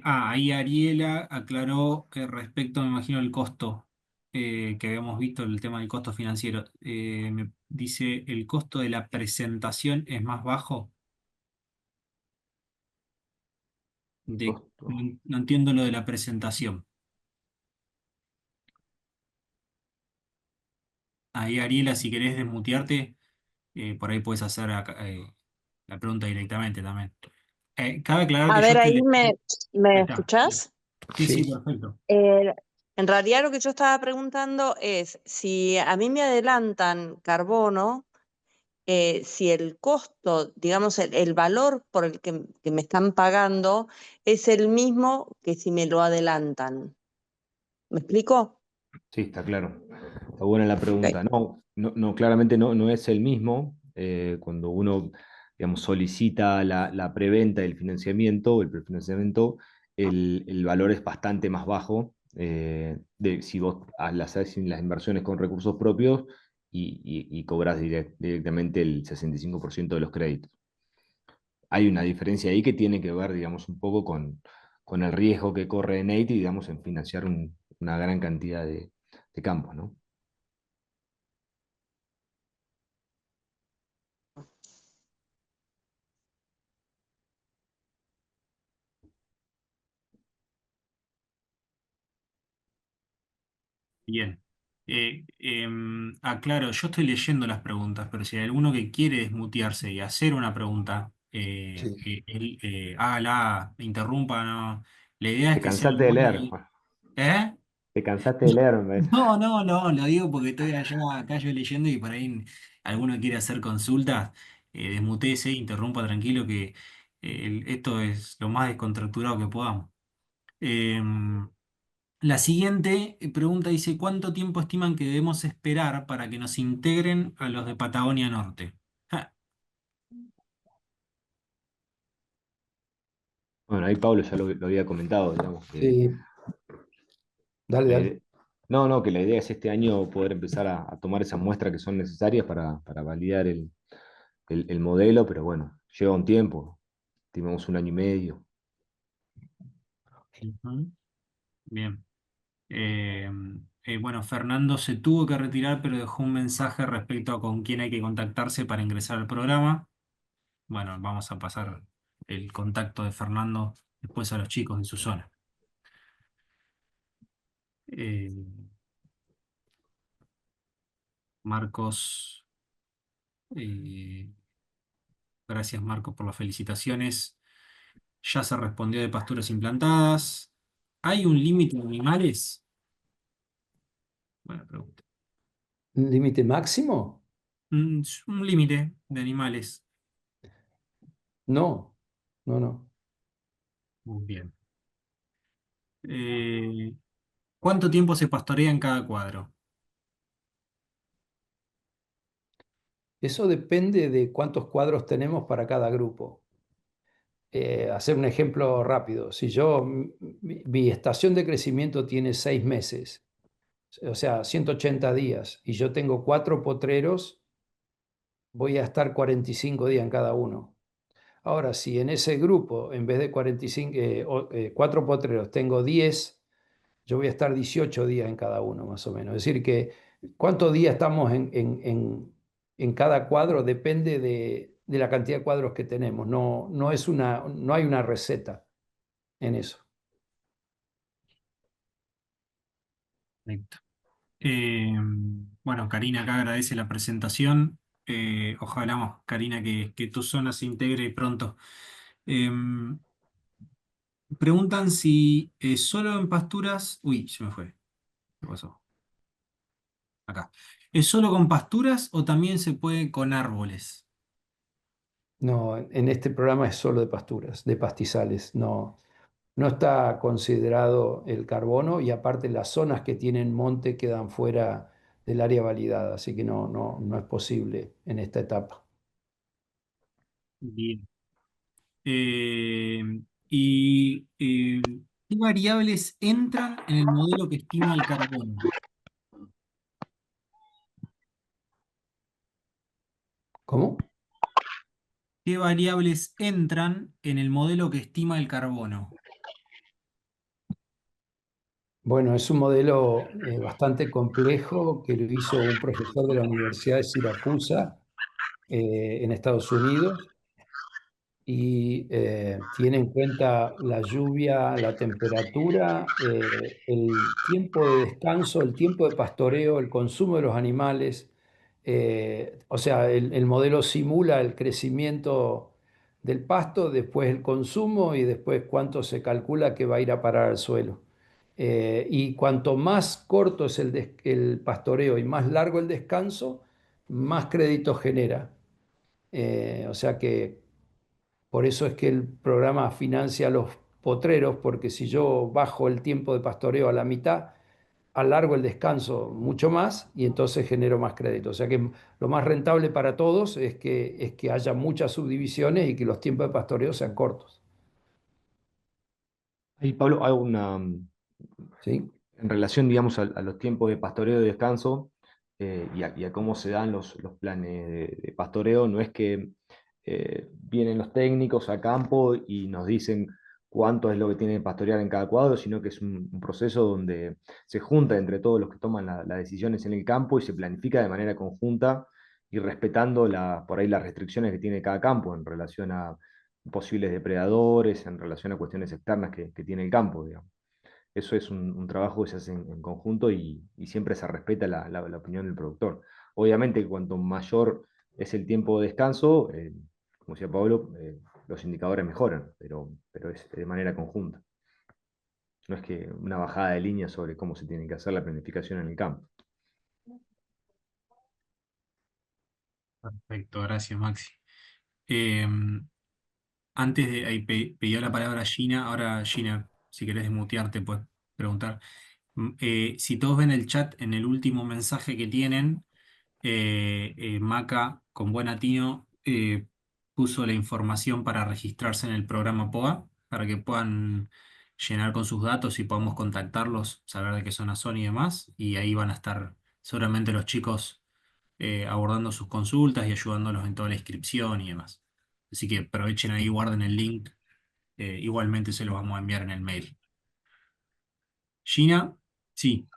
Ahí Ariela aclaró que respecto, me imagino, al costo que habíamos visto, el tema del costo financiero. Me dice, ¿el costo de la presentación es más bajo? El No, costo. no entiendo lo de la presentación. Ahí Ariela, si querés desmutearte, por ahí puedes hacer la pregunta directamente también. Cabe aclarar A que yo ver, estoy... ahí me Ahí está. escuchás. Sí, sí, Sí. perfecto. Eh, en realidad lo que yo estaba preguntando es si a mí me adelantan carbono, si el costo, digamos, el valor por el que me están pagando es el mismo que si me lo adelantan. ¿Me explico? Sí, está claro. Está buena la Ok. pregunta. No, claramente no es el mismo. Cuando uno, digamos, solicita la preventa del financiamiento o el prefinanciamiento, el valor es bastante más bajo si vos haces las inversiones con recursos propios y cobras directamente el 65% de los créditos. Hay una diferencia ahí que tiene que ver, digamos, un poco con el riesgo que corre Nate, digamos, en financiar una gran cantidad de campos, ¿no? Bien. Claro, yo estoy leyendo las preguntas, pero si hay alguno que quiere desmutearse y hacer una pregunta, Sí. hágala, interrumpa, no. La idea es Te que sea lo cansaste de más... leer, Juan. ¿Eh? Te cansaste de leer, me parece. No, no, no, lo digo porque estoy allá, acá yo leyendo y por ahí alguno quiere hacer consultas, desmutéese, interrumpa tranquilo que esto es lo más descontracturado que podamos. Em, la siguiente pregunta dice, ¿cuánto tiempo estiman que debemos esperar para que nos integren a los de Patagonia Norte? Ja, Bueno, ahí Pablo ya lo había comentado, digamos, que Sí, dale, la dale. ide- no, no, que la idea es este año poder empezar a tomar esas muestras que son necesarias para validar el modelo, pero bueno, lleva un tiempo, estimamos 1 año y medio. ujú, bien. Eh, bueno, Fernando se tuvo que retirar, pero dejó un mensaje respecto a con quién hay que contactarse para ingresar al programa. Bueno, vamos a pasar el contacto de Fernando después a los chicos en su zona. Eh, Marcos, eh, gracias Marcos por las felicitaciones. Ya se respondió de pasturas implantadas. ¿Hay un límite de animales? Buena pregunta. ¿Un límite máximo? Es un límite de animales. No, no, no. Muy bien. Eh, ¿Cuánto tiempo se pastorea en cada cuadro? Eso depende de cuántos cuadros tenemos para cada grupo. Hacer un ejemplo rápido. Si yo, mi estación de crecimiento tiene 6 meses, o sea, 180 días, y yo tengo 4 potreros, voy a estar 45 días en cada uno. Ahora, si en ese grupo, en vez de 45, 4 potreros, tengo 10, yo voy a estar 18 días en cada uno, más o menos. Es decir, que cuántos días estamos en cada cuadro depende de la cantidad de cuadros que tenemos. No, no hay una receta en eso. Perfecto. Eh, bueno, Karina acá agradece la presentación. Ojalá, Karina, que tu zona se integre pronto. Eh, Preguntan si solo en pasturas... Uy, se me fue. ¿Qué pasó? Acá. ¿Es solo con pasturas o también se puede con árboles? No, en este programa es solo de pasturas, de pastizales. No, no está considerado el carbono y aparte las zonas que tienen monte quedan fuera del área validada, así que no, no, no es posible en esta etapa. Bien. Eh, ¿Qué variables entran en el modelo que estima el carbono? ¿Cómo? ¿Qué variables entran en el modelo que estima el carbono? Bueno, es un modelo bastante complejo que lo hizo un profesor de la Universidad de Siracusa en Estados Unidos y tiene en cuenta la lluvia, la temperatura, el tiempo de descanso, el tiempo de pastoreo, el consumo de los animales. O sea, el modelo simula el crecimiento del pasto, después el consumo y después cuánto se calcula que va a ir a parar al suelo. Y cuanto más corto es el pastoreo y más largo el descanso, más crédito genera. O sea que por eso es que el programa financia a los potreros, porque si yo bajo el tiempo de pastoreo a la mitad, alargo el descanso mucho más y entonces genero más crédito. O sea que lo más rentable para todos es que haya muchas subdivisiones y que los tiempos de pastoreo sean cortos. Ahí, Pablo, hago ¿sí? en relación, digamos, a los tiempos de pastoreo y descanso y a cómo se dan los planes de pastoreo. No es que vienen los técnicos a campo y nos dicen cuánto es lo que tiene que pastorear en cada cuadro, sino que es un proceso donde se junta entre todos los que toman las decisiones en el campo y se planifica de manera conjunta y respetando por ahí las restricciones que tiene cada campo en relación a posibles depredadores, en relación a cuestiones externas que tiene el campo, digamos. Eso es un trabajo que se hace en conjunto y siempre se respeta la opinión del productor. Obviamente, cuanto mayor es el tiempo de descanso, como decía Pablo, los indicadores mejoran, pero es de manera conjunta. No es que una bajada de línea sobre cómo se tiene que hacer la planificación en el campo. Perfecto, gracias, Maxi. Em, Antes de ahí pidió la palabra Gina, ahora Gina, si querés desmutearte, puedes preguntar. Si todos ven el chat, en el último mensaje que tienen, Maca, con buen atino, puso la información para registrarse en el programa POA, para que puedan llenar con sus datos y podamos contactarlos, saber de qué zona son y demás, y ahí van a estar seguramente los chicos abordando sus consultas y ayudándolos en toda la inscripción y demás. Así que aprovechen ahí, guarden el link, igualmente se los vamos a enviar en el mail. Gina, sí.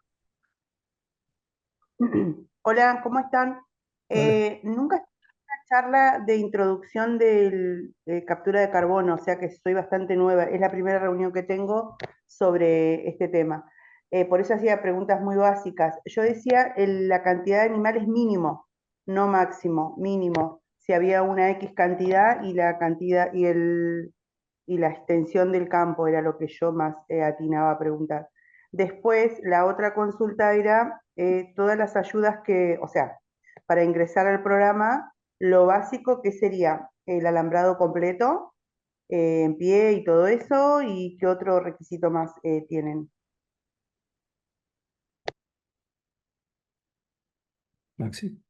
Hola, ¿cómo están? Hola. Nunca estuve en una charla de introducción de captura de carbono, o sea que soy bastante nueva. Es la primera reunión que tengo sobre este tema. Por eso hacía preguntas muy básicas. Yo decía la cantidad de animales mínimo, no máximo, mínimo. Si había una X cantidad y la cantidad y la extensión del campo era lo que yo más atinaba a preguntar. Después, la otra consulta era todas las ayudas o sea, para ingresar al programa, lo básico que sería el alambrado completo, en pie y todo eso, y qué otro requisito más tienen. Maxi.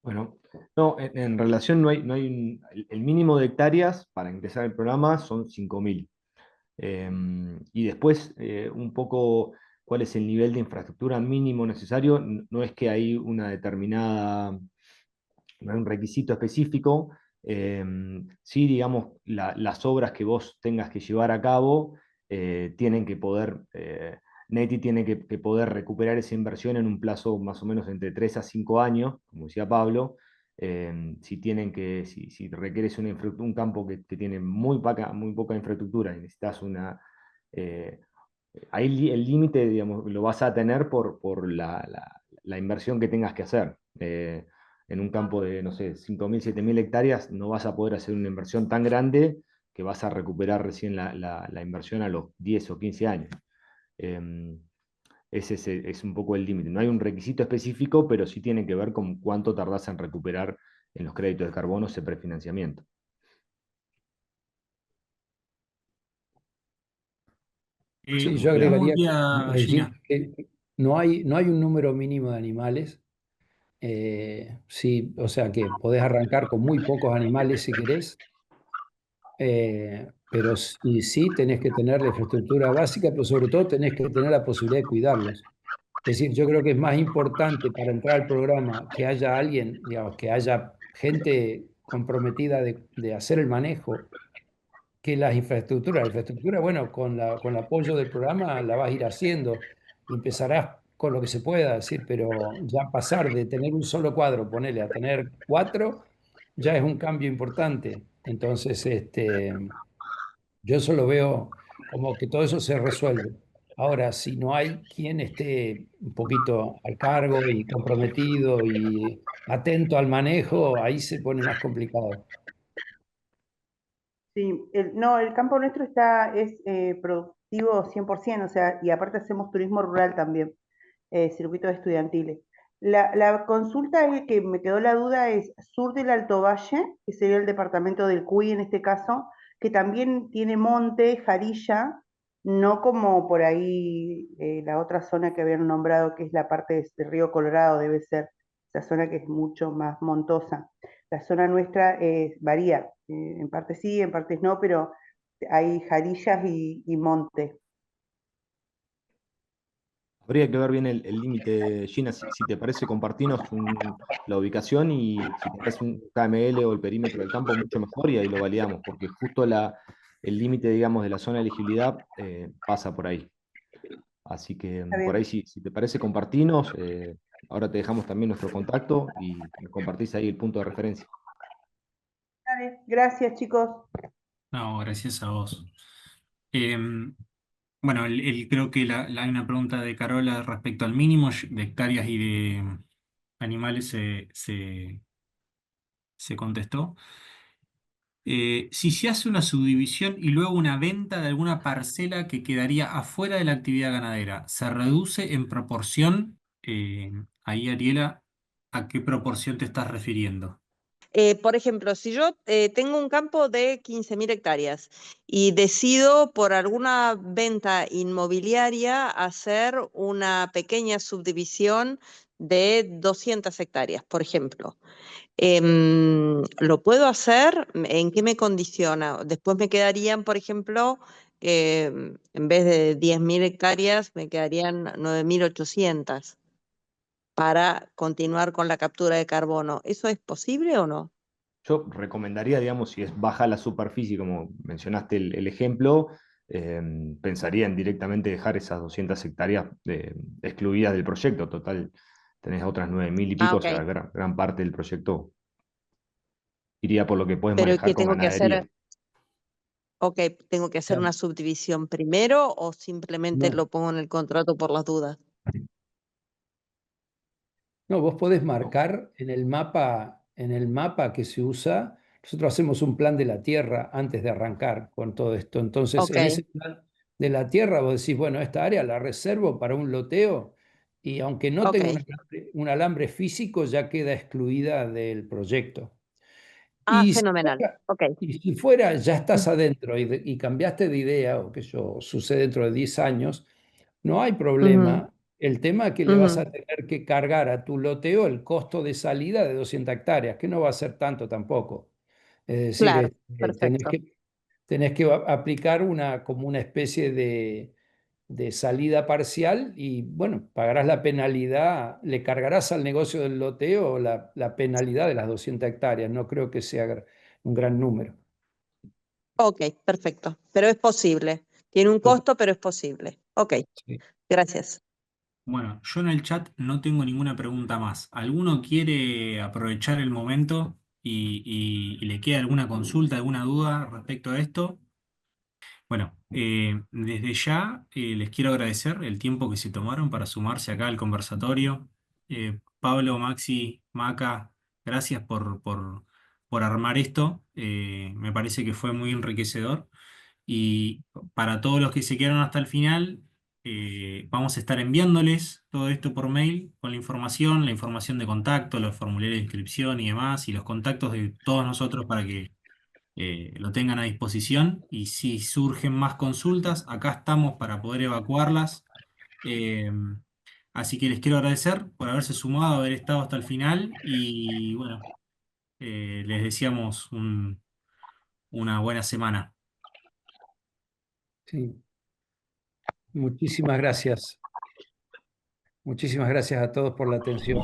Bueno, no, en relación el mínimo de hectáreas para ingresar al programa son 5.000. Y después, un poco cuál es el nivel de infraestructura mínimo necesario. No es que hay una determinada, no hay un requisito específico. Sí, digamos, las obras que vos tengas que llevar a cabo tienen que poder, Neti tiene que poder recuperar esa inversión en un plazo más o menos entre 3 a 5 años, como decía Pablo. Si requieres un campo que tiene muy poca infraestructura y necesitas eh, ahí el límite, digamos, lo vas a tener por la inversión que tengas que hacer. En un campo de, no sé, 5.000, 7.000 hectáreas, no vas a poder hacer una inversión tan grande que vas a recuperar recién la inversión a los 10 o 15 años. Es un poco el límite. No hay un requisito específico, pero sí tiene que ver con cuánto tardás en recuperar en los créditos de carbono ese prefinanciamiento. Sí, yo Tenemos agregaría, aquí a Gina, Gina. que no hay un número mínimo de animales. Sí, o sea que podés arrancar con muy pocos animales si querés, pero sí tenés que tener la infraestructura básica, pero sobre todo tenés que tener la posibilidad de cuidarlos. Es decir, yo creo que es más importante para entrar al programa que haya alguien, digamos, que haya gente comprometida de hacer el manejo que las infraestructuras. La infraestructura, bueno, con el apoyo del programa la vas a ir haciendo y empezarás con lo que se pueda decir, pero ya pasar de tener un solo cuadro, ponerle a tener cuatro, ya es un cambio importante. Entonces, yo eso lo veo como que todo eso se resuelve. Ahora, si no hay quien esté un poquito al cargo y comprometido y atento al manejo, ahí se pone más complicado. Sí, no, el campo nuestro es productivo 100%, o sea, y aparte hacemos turismo rural también, circuitos estudiantiles. La consulta que me quedó la duda es sur del Alto Valle, que sería el departamento del Cuy en este caso, que también tiene monte, Jarilla, no como por ahí la otra zona que habían nombrado, que es la parte del río Colorado, debe ser, esa zona que es mucho más montosa. La zona nuestra varía, en partes sí, en partes no, pero hay jarillas y monte. Habría que ver bien el límite, Gina, si te parece, compartirnos la ubicación y si te parece un KML o el perímetro del campo, mucho mejor y ahí lo validamos, porque justo el límite, digamos, de la zona de elegibilidad pasa por ahí. Así que Está por bien. ahí, si te parece, compartirnos. Ahora te dejamos también nuestro contacto y nos compartís ahí el punto de referencia. Dale, gracias, chicos. No, gracias a vos. Em, bueno, creo que hay una pregunta de Carola respecto al mínimo de hectáreas y de animales se contestó. Si se hace una subdivisión y luego una venta de alguna parcela que quedaría afuera de la actividad ganadera, ¿se reduce en proporción? Ahí, Ariela, ¿a qué proporción te estás refiriendo? Por ejemplo, si yo tengo un campo de 15.000 hectáreas y decido por alguna venta inmobiliaria hacer una pequeña subdivisión de 200 hectáreas, por ejemplo, ¿lo puedo hacer? ¿En qué me condiciona? Después me quedarían, por ejemplo, en vez de 10.000 hectáreas, me quedarían 9.800 para continuar con la captura de carbono. ¿Eso es posible o no? Yo recomendaría, digamos, si es baja la superficie, como mencionaste el ejemplo, pensaría en directamente dejar esas 200 hectáreas excluidas del proyecto. Total, tenés otras 9.000 y Ah, pico, o sea, ok. gran parte del proyecto iría por lo que puedes Pero manejar ¿qué con tengo que ganadería. hacer? Ok, ¿tengo que hacer Ya, una subdivisión primero o simplemente no, lo pongo en el contrato por las dudas? no, vos podés marcar en el mapa que se usa. Nosotros hacemos un plan de la tierra antes de arrancar con todo esto. Entonces, Ok, en ese plan de la tierra vos decís, bueno, esta área la reservo para un loteo y aunque no ok. tenga un alambre físico, ya queda excluida del proyecto. Ah, Y si fenomenal. fuera, Ok. y si fuera, ya Mm, estás adentro y cambiaste de idea, o que eso sucede dentro de 10 años, no hay ujú, problema. El tema es que le vas ujú, a tener que cargar a tu loteo el costo de salida de 200 hectáreas, que no va a ser tanto tampoco. Es decir, claro, perfecto. tenés que aplicar como una especie de salida parcial y bueno, pagarás la penalidad, le cargarás al negocio del loteo la penalidad de las 200 hectáreas. No creo que sea un gran número. Ok, perfecto. Pero es posible. Tiene un Total, costo, pero es posible. Ok, sí. gracias. Bueno, yo en el chat no tengo ninguna pregunta más. ¿Alguno quiere aprovechar el momento y le queda alguna consulta, alguna duda respecto a esto? Bueno, desde ya les quiero agradecer el tiempo que se tomaron para sumarse acá al conversatorio. Pablo, Maxi, Maca, gracias por armar esto. Me parece que fue muy enriquecedor. Y para todos los que se quedaron hasta el final, vamos a estar enviándoles todo esto por mail con la información de contacto, los formularios de inscripción y demás, y los contactos de todos nosotros para que lo tengan a disposición. Y si surgen más consultas, acá estamos para poder evacuarlas. Eh, Así que les quiero agradecer por haberse sumado, haber estado hasta el final y bueno, les deseamos una buena semana. Sí. Muchísimas gracias. Muchísimas gracias a todos por la atención.